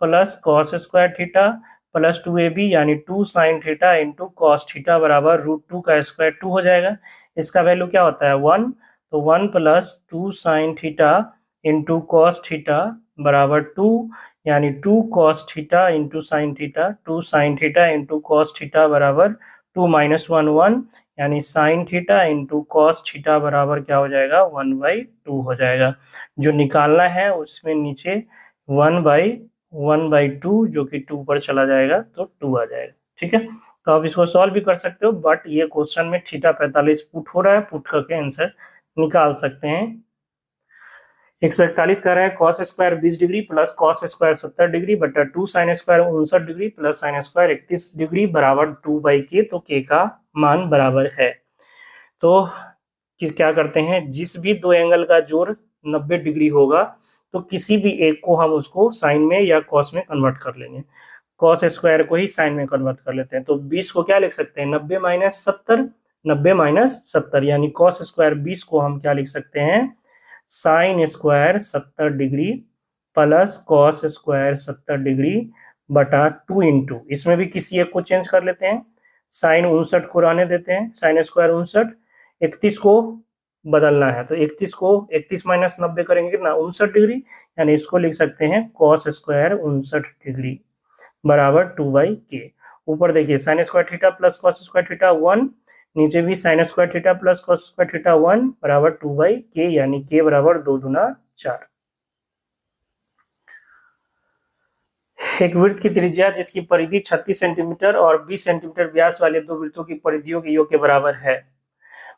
plus cos square theta plus 2ab यानी 2 sine theta into cos theta बराबर √2 का स्क्वायर 2 हो जाएगा। इसका वैल्यू क्या होता है 1, तो 1 plus 2 sine theta into cos theta बराबर 2, यानी 2 cos theta into sine theta, 2 sine theta into cos theta बराबर 2 माइनस 1 1, यानी sign theta into cos theta बराबर क्या हो जाएगा 1/2 हो जाएगा। जो निकालना है उसमें नीचे 1/2 जो कि 2 पर चला जाएगा तो 2 आ जाएगा। ठीक है, तो आप इसको सॉल्व भी कर सकते हो, बट ये क्वेश्चन में थीटा 45 पुट हो रहा है, पुट करके आंसर निकाल सकते हैं। 141 कह रहा है cos square 20 degree plus cos square 70 degree बटा 2 sine square 59 degree plus sine square 31 degree बराबर 2/k, तो k का मान बराबर है। तो क्या करते हैं, जिस भी दो एंगल का जोड़ 90 डिग्री होगा तो किसी भी एक को हम उसको साइन में या कॉस में कन्वर्ट कर लेंगे। कॉस स्क्वायर को ही साइन में कन्वर्ट कर लेते हैं, तो 20 को क्या लिख सकते हैं, 90 माइनस 70, 90 माइनस 70 यानी कॉस स्क्वायर 20 को हम क्या लिख सकते हैं, sine square 70 degree plus cos square 70 degree बटा 2 इंटू, इसमें भी किसी एक को चेंज कर लेते हैं, साइन 59 को रहने देते हैं, साइन स्क्वायर 59, 31 को बदलना है तो 31 को 31 माइनस 90 करेंगे कितना, 59 डिग्री, यानी इसको लिख सकते हैं कॉस स्क्वायर 59 डिग्री बराबर 2/k। ऊपर देखिए sign square theta plus cos square theta 1, नीचे भी sign square theta plus cos square theta 1 बराबर 2/k, यानी k बराबर 2 दूना 4। एक वृत्त की त्रिज्या जिसकी परिधि 36 सेंटीमीटर और 20 सेंटीमीटर व्यास वाले दो वृत्तों की परिधियों के योग के बराबर है।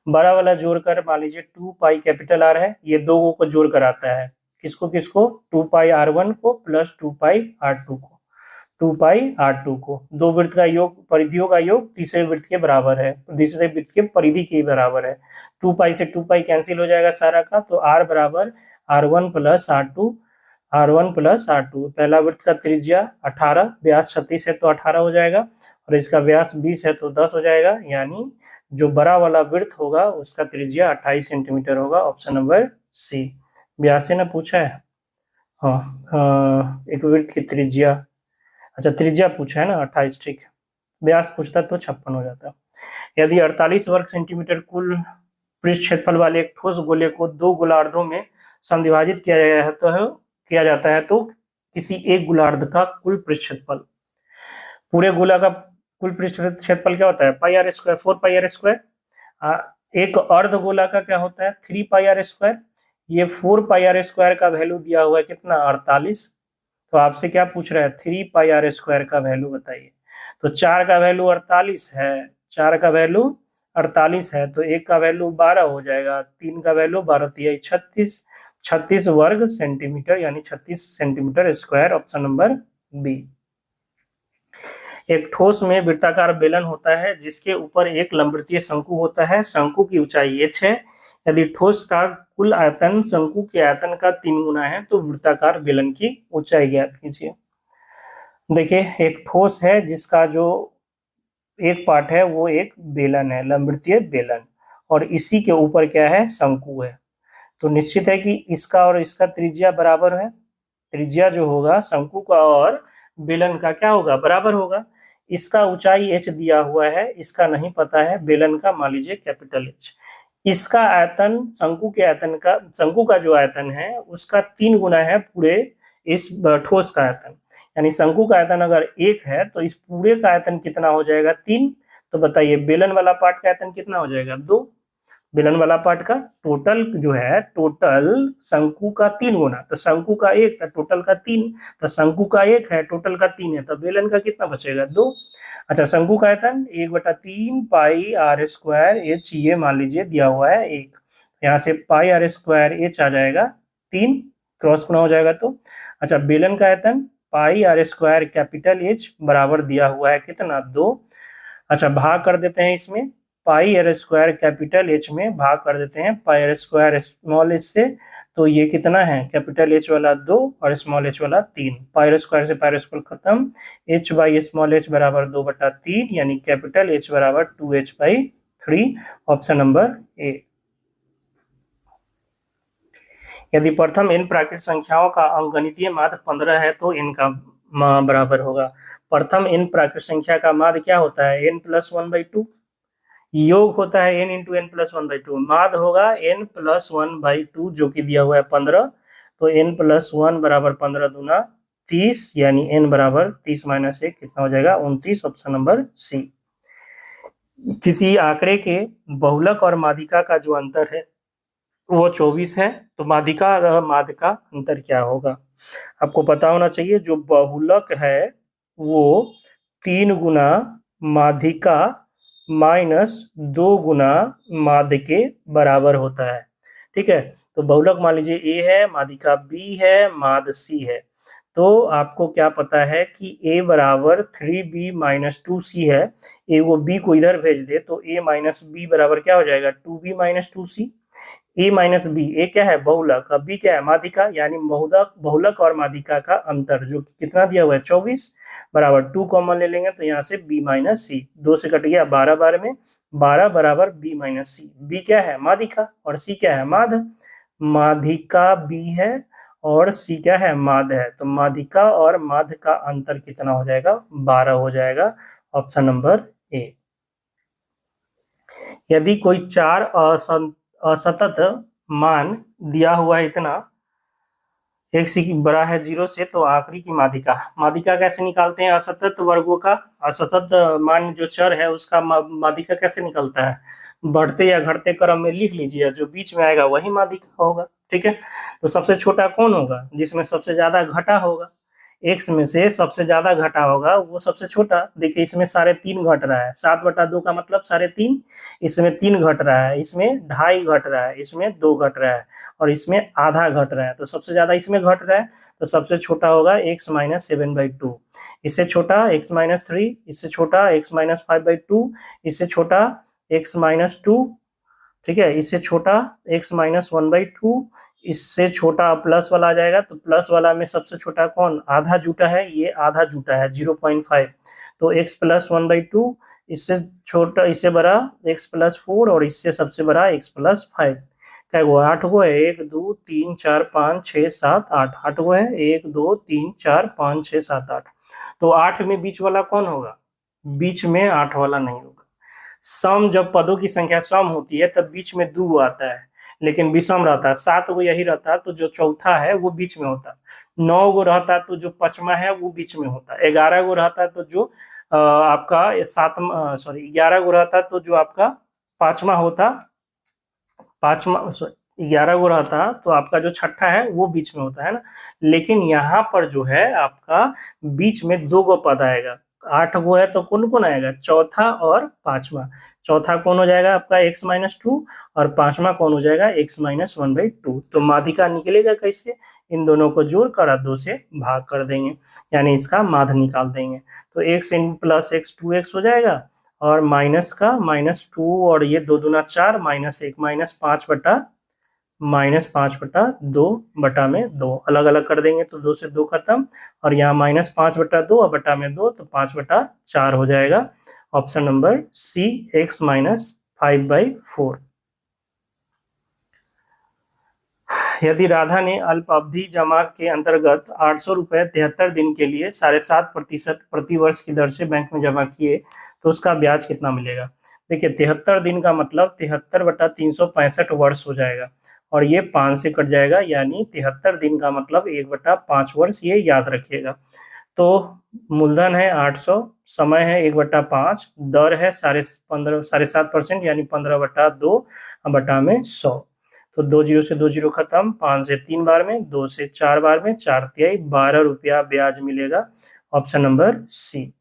बड़ा वाला जोड़कर मान लीजिए 2 पाई कैपिटल आर है, ये दो को जोड़ कर आता है, किसको किसको, 2 पाई r1 को प्लस 2 पाई r2 को, 2 पाई r2 को, दो वृत्त का योग, परिधियों का योग तीसरे वृत्त के बराबर है, तीसरे वृत्त के परिधि के बराबर है। 2 पाई से 2 पाई कैंसिल हो जाएगा सारा का, तो r बराबर r1 plus r2, r1 plus r2। पहला वृत्त का त्रिज्या 18, व्यास 36 है तो 18 हो जाएगा, और इसका व्यास 20 है तो 10 हो जाएगा, यानी जो बड़ा वाला वृत्त होगा उसका त्रिज्या 28 सेंटीमीटर होगा, ऑप्शन नंबर सी। व्यास से ना पूछा है, हाँ, एक वृत्त की त्रिज्या, अच्छा त्रिज्या पूछा है ना 28, ठीक है, व्यास पूछता तो 56 हो जाता। यदि 48 वर्ग सेंटीमीटर कुल पृष्ठ क्षेत्रफल वाले एक ठोस गोले को दो गोलार्धों में समविभाजित किया जाता है तो किसी एक गोलार्ध का कुल पृष्ठ क्षेत्रफल, पूरे गोला का कुल पृष्ठ क्षेत्रफल क्या होता है, pi R square, 4 pi R square. एक अर्ध गोला का क्या होता है, 3 पाई आर स्क्वायर। ये 4 पाई आर स्क्वायर का वैल्यू दिया हुआ है कितना, 48, तो आपसे क्या पूछ रहा है, 3 पाई आर स्क्वायर का वैल्यू बताइए। तो 4 का वैल्यू 48 है, 4 का वैल्यू 48 है, तो 1 का वैल्यू 12 हो जाएगा, 3 का वैल्यू 12 3 36, 36 वर्ग सेंटीमीटर यानी 36 centimetre square, option number B. एक ठोस में वृत्ताकार बेलन होता है जिसके ऊपर एक लंबवृत्तीय शंकु होता है, शंकु की ऊंचाई h है, यदि ठोस का कुल आयतन शंकु के आयतन का 3 गुना है तो वृत्ताकार बेलन की ऊंचाई ज्ञात कीजिए। देखिए एक ठोस है जिसका जो एक पार्ट है वो एक बेलन है, लंबवृत्तीय बेलन, और इसी के ऊपर क्या है, शंकु है, तो निश्चित है कि इसका और इसका त्रिज्या बराबर है, त्रिज्या जो होगा शंकु का और बेलन का क्या होगा, बराबर होगा। इसका ऊंचाई h दिया हुआ है, इसका नहीं पता है, बेलन का मान लीजिए कैपिटल H। इसका आयतन शंकु के आयतन का, शंकु का जो आयतन है उसका 3 गुना है पूरे इस ठोस का आयतन, यानी शंकु का आयतन अगर 1 है तो इस पूरे का आयतन कितना हो जाएगा, 3। तो बताइए बेलन वाला पार्ट का आयतन कितना हो जाएगा, 2। बेलन वाला पार्ट का टोटल जो है, टोटल शंकु का 3 गुना, तो शंकु का 1 था, टोटल का 3, तो शंकु का 1 है, टोटल का 3 है, तो बेलन का कितना बचेगा, 2। अच्छा शंकु का आयतन 1/3 पाई आर स्क्वायर एच, ये मान लीजिए दिया हुआ है 1, यहाँ से पाई आर स्क्वायर एच आ जाएगा 3, क्रॉस गुना हो जाएगा तो। अच्छा बेलन का आयतन पाई आर स्क्वायर कैपिटल एच बराबर दिया हुआ है कितना, 2। अच्छा भाग कर देते हैं इसमें, पाई आर स्क्वायर कैपिटल एच में भाग कर देते हैं पाई आर स्क्वायर स्मॉल एच से, तो ये कितना है, कैपिटल एच वाला 2 और स्मॉल एच वाला 3, पाई आर स्क्वायर से पाई आर स्क्वायर खत्म, एच बाई स्मॉल एच बराबर 2/3, यानी कैपिटल एच बराबर 2h/3, ऑप्शन नंबर ए। यदि प्रथम n प्राकृत संख्याओं का अंकगणितीय माध्य 15 है तो n का बराबर होगा। प्रथम n प्राकृत संख्या का माध्य क्या होता है, n + 1/2, योग होता है n × n + 1/2, माध्य होगा n + 1/2 जो कि दिया हुआ है 15, तो n + 1 बराबर 15 दूना 30, यानी n बराबर 30 - 1 कितना हो जाएगा, 29, ऑप्शन नंबर सी। किसी आंकड़े के बहुलक और माध्यिका का जो अंतर है वो 24 है, तो माध्यिका और माध्य का अंतर क्या होगा, आपको पता होना चाहिए। जो बहुलक है वो 3 गुना माध्यिका माइनस 2 गुना माध्य के बराबर होता है। ठीक है, तो बहुलक मान लीजिए ए है, माध्यिका बी है, माध्य सी है। तो आपको क्या पता है कि a बराबर 3b माइनस 2c है। ए वो b को इधर भेज दे तो a माइनस बी बराबर क्या हो जाएगा, 2b माइनस 2c। ए माइनस बी, ए क्या है बहुलक, अब बी क्या है माध्यिका, यानी बहुलक बहुलक और माध्यिका का अंतर जो कितना दिया हुआ है 24 बराबर 2 कॉमन ले लेंगे तो यहाँ से b माइनस सी, 2 से कट गया 12 बार में, 12 बराबर b माइनस सी। बी क्या है माध्यिका और सी क्या है माध्य, माध्यिका बी है और सी क्या है माध्य है। तो माध्यिका और माध्य का अंतर कितना हो जाएगा, 12 हो जाएगा, ऑप्शन नंबर ए। यदि कोई चार असतत मान दिया हुआ है इतना, एक से बड़ा है 0 से, तो आखिरी की माध्यिका, माध्यिका कैसे निकालते हैं असतत वर्गों का, असतत मान जो चर है उसका माध्यिका कैसे निकलता है, बढ़ते या घटते क्रम में लिख लीजिए, जो बीच में आएगा वही माध्यिका होगा। ठीक है, तो सबसे छोटा कौन होगा, जिसमें सबसे ज्यादा घटा होगा, एक्स में से सबसे ज्यादा घटा होगा वो सबसे छोटा। देखिए इसमें 3.5 घट रहा है, 7/2 का मतलब 3.5, इसमें 3 घट रहा है, इसमें 2.5 घट रहा है, इसमें 2 घट रहा है और इसमें आधा घट रहा है, तो सबसे ज्यादा इसमें घट रहा है, तो सबसे छोटा होगा x माइनस 7/2, इससे छोटा x माइनस 3, इससे छोटा x माइनस 5/2, इससे छोटा x माइनस 2, ठीक है, इससे छोटा x माइनस 1/2, इससे छोटा प्लस वाला आ जाएगा, तो प्लस वाला में सबसे छोटा कौन, आधा जूटा है, ये आधा जूटा है 0.5, तो x प्लस 1/2, इससे छोटा इससे बड़ा x प्लस 4 और इससे सबसे बड़ा x प्लस 5। क्या वो 8 गो है, 1 2 3 4 5 6 7 8, 8 गो है, 1 2 3 4 5 6 7 8। तो 8 में बीच वाला कौन होगा, बीच में 8 वाला नहीं होगा। सम, जब पदों की संख्या सम होती है तब बीच में 2 आता है, लेकिन विषम रहता है, 7 गो यही रहता है तो जो चौथा है वो बीच में होता है, 9 गो रहता है तो जो पांचवा है वो बीच में होता है, 11 गो रहता है तो जो आपका सातवा, सॉरी 11 गो रहता है तो जो आपका पांचवा होता, पांचवा 11 गो रहता तो आपका जो छठा है वो बीच में होता है ना, लेकिन यहाँ पर जो है आपका बीच में 2 गो पद आएगा, 8 गो है तो कौन कौन आएगा, चौथा और पांचवा। चौथा कौन हो जाएगा आपका x माइनस 2 और पांचवा कौन हो जाएगा x माइनस 1/2। तो माध्यिका निकलेगा कैसे, इन दोनों को जोड़ कर 2 से भाग कर देंगे, यानी इसका माध्य निकाल देंगे, तो x in plus x 2x हो जाएगा और माइनस का माइनस 2 और ये 2 दूना 4 माइनस 1 -5/2 बटा में 2 अलग अलग कर देंगे तो 2 से 2 खत्म, और यहाँ -5/2 और बटा में 2 तो 5/4 हो जाएगा, option number C x minus 5/4। यदि राधा ने अल्प अवधि जमा के अंतर्गत 800 रुपए 73 दिन के लिए 7.5% प्रति वर्ष की दर से बैंक में जमा किए तो उसका ब्याज कितना मिलेगा। देखिए 73 दिन का मतलब 73/365 वर्ष हो जाएगा और ये 5 से कट जाएगा, यानी 73 दिन का मतलब 1/5 वर्ष, ये याद रखिएगा। तो मूलधन है 800, समय है 1/5, दर है 7.5% यानी 15/2 बटा में 100। तो 2 जीरो से 2 जीरो खत्म, 5 से 3 बार में, 2 से 4 बार में, 4 तिहाई 12 रुपया ब्याज मिलेगा, ऑप्शन नंबर सी।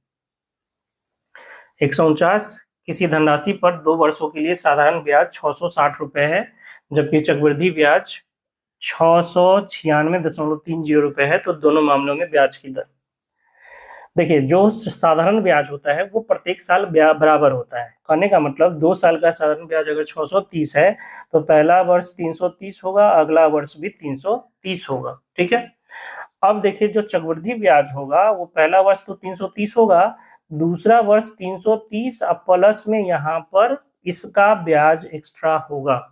149, किसी धनराशि पर 2 वर्षों के लिए साधारण ब्याज 660 रुपए है, जबकि चक्रवृद्धि ब्याज 696.30 रुपए है, तो दोनों मामलों में ब्याज की दर। देखिए जो साधारण ब्याज होता है वो प्रत्येक साल ब्याज बराबर होता है, कहने का मतलब 2 साल का साधारण ब्याज अगर 630 है तो पहला वर्ष 330 होगा, अगला वर्ष भी 330 होगा। ठीक है, अब देखिए जो चक्रवृद्धि ब्याज होगा वो पहला वर्ष तो 330 होगा, दूसरा वर्ष 330 प्लस में यहाँ पर इसका ब्याज एक्स्ट्रा होगा।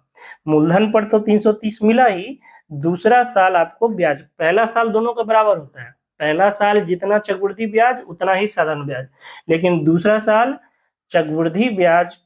मूलधन पर तो 330 मिला ही, दूसरा साल आपको ब्याज, पहला साल दोनों का बराबर होता है, पहला साल जितना चक्रवृद्धि ब्याज उतना ही साधारण ब्याज, लेकिन दूसरा साल चक्रवृद्धि ब्याज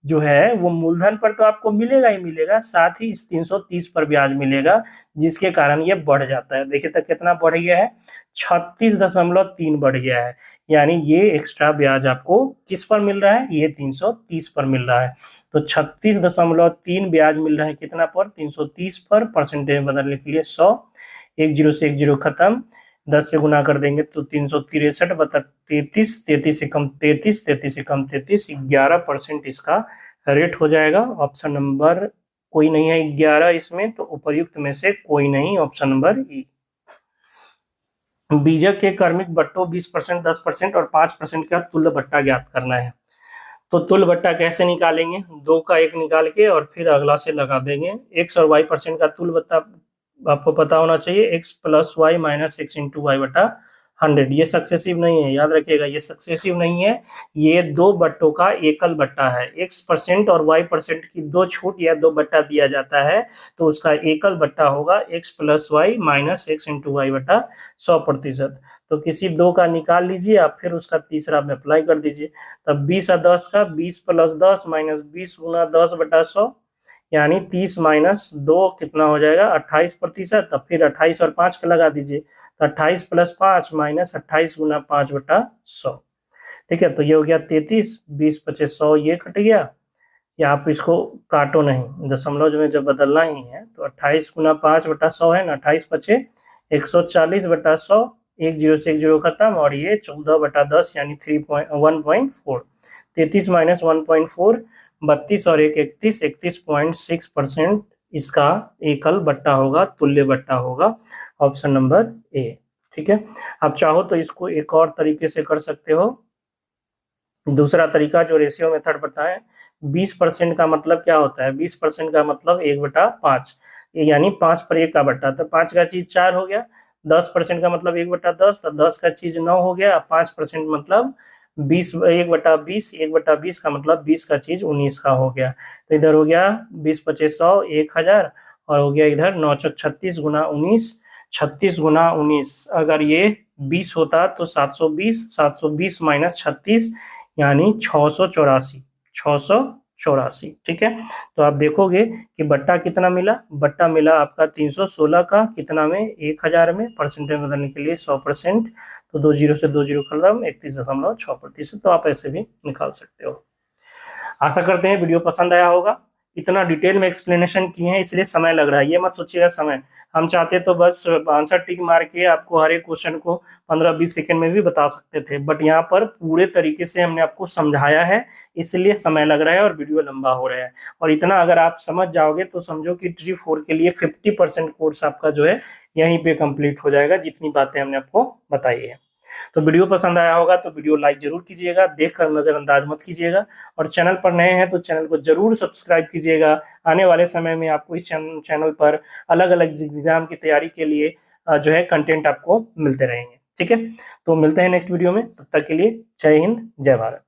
जो है वो मूलधन पर तो आपको मिलेगा ही मिलेगा, साथ ही इस 330 पर ब्याज मिलेगा, जिसके कारण ये बढ़ जाता है। देखिए तो कितना बढ़ गया है, 36.3 बढ़ गया है, यानी ये एक्स्ट्रा ब्याज आपको किस पर मिल रहा है, ये 330 पर मिल रहा है। तो 36.3 ब्याज मिल रहा है कितना पर, 330 पर, परसेंटेज बदलने के लिए 100, 1 जीरो से 1 जीरो खत्म, 10 से गुना कर देंगे तो 363 बटा 33, 33 से कम 33, 33 से कम 33, 11% इसका रेट हो जाएगा। ऑप्शन नंबर कोई नहीं है 11 इसमें, तो उपर्युक्त में से कोई नहीं, ऑप्शन नंबर ई। बीजक के क्रमिक बट्टों 20%, 10% और 5% का तुल्य बट्टा ज्ञात करना है। तो तुल्य बट्टा कैसे निकालेंगे? 2 का 1 निकाल के और फिर अगला से लगा देंगे। x और y परसेंट का तुल्य बट्टा आपको पता होना चाहिए, x plus Y minus X into Y बटा 100। ये सक्सेसिव नहीं है, याद रखिएगा, ये सक्सेसिव नहीं है, ये 2 बट्टों का एकल बट्टा है। x परसेंट और y परसेंट की 2 छूट या 2 बट्टा दिया जाता है, तो उसका एकल बट्टा होगा x plus Y minus X into Y बटा 100%। तो किसी 2 का निकाल लीजिए आप, फिर उसका तीसरा में अप्लाई कर दीजिए। तब 20 और 10 का 20 प्लस 10 माइनस 20 गुना 10 बटा 100, यानी 30 माइनस 2 कितना हो जाएगा? 28%। तब फिर 28 और 5 का लगा दीजिए, तो 28 प्लस 5 माइनस 28 गुना 5 बटा 100। ठीक है, तो ये हो गया 33, 20 पचे 100, ये कट गया। या आप इसको काटो नहीं, दशमलव में जब बदलना ही है तो 28 गुना 5 बटा 100 है ना, 28 पचे 140 बटा 100, 1 जीरो से 1 जीरो खत्म, और ये 14 बटा 10 यानी 1.4। 33 माइनस 1.4, 32 और 1 31, 31.6% इसका एकल बट्टा होगा, तुल्य बट्टा होगा, ऑप्शन नंबर ए। ठीक है, आप चाहो तो इसको एक और तरीके से कर सकते हो। दूसरा तरीका जो रेशियो मेथड बताएं, 20% का मतलब क्या होता है? 20% का मतलब 1/5, यानी 5 पर 1 का बट्टा, तो 5 का चीज 4 हो गया। 10% का मतलब 1/10, तो 10 का चीज 9 हो गया। 5% मतलब 20, 1/20, 1/20 का मतलब 20 का चीज 19 का हो गया। तो इधर हो गया 20 पचे 100, 1000, और हो गया इधर 9 चौक 36 गुना 19, 36 गुना 19। अगर ये 20 होता तो 720, 720 माइनस 36 यानी 684, 684। ठीक है, तो आप देखोगे कि बट्टा कितना मिला? बट्टा मिला आपका 316 का, कितना में? 1000 में। परसेंटेज बदलने के लिए 100%, तो 2 जीरो से 2 जीरो खत्म, 31.6%। तो आप ऐसे भी निकाल सकते हो। आशा करते हैं वीडियो पसंद आया होगा। इतना डिटेल में एक्सप्लेनेशन किए हैं इसलिए समय लग रहा है, ये मत सोचिएगा समय। हम चाहते तो बस आंसर टिक मार के आपको हर एक क्वेश्चन को 15-20 सेकंड में भी बता सकते थे, बट यहाँ पर पूरे तरीके से हमने आपको समझाया है, इसलिए समय लग रहा है और वीडियो लंबा हो रहा है। और इतना अगर आप समझ जाओगे तो समझो कि ट्री 4 के लिए 50% कोर्स आपका जो है यहीं पे कंप्लीट हो जाएगा, जितनी बातें हमने आपको बताई है। तो वीडियो पसंद आया होगा तो वीडियो लाइक जरूर कीजिएगा, देखकर नजरअंदाज मत कीजिएगा, और चैनल पर नए हैं तो चैनल को जरूर सब्सक्राइब कीजिएगा। आने वाले समय में आपको इस चैनल पर अलग अलग एग्जाम की तैयारी के लिए जो है कंटेंट आपको मिलते रहेंगे। ठीक है, तो मिलते हैं नेक्स्ट वीडियो में, तब तक के लिए जय हिंद, जय भारत।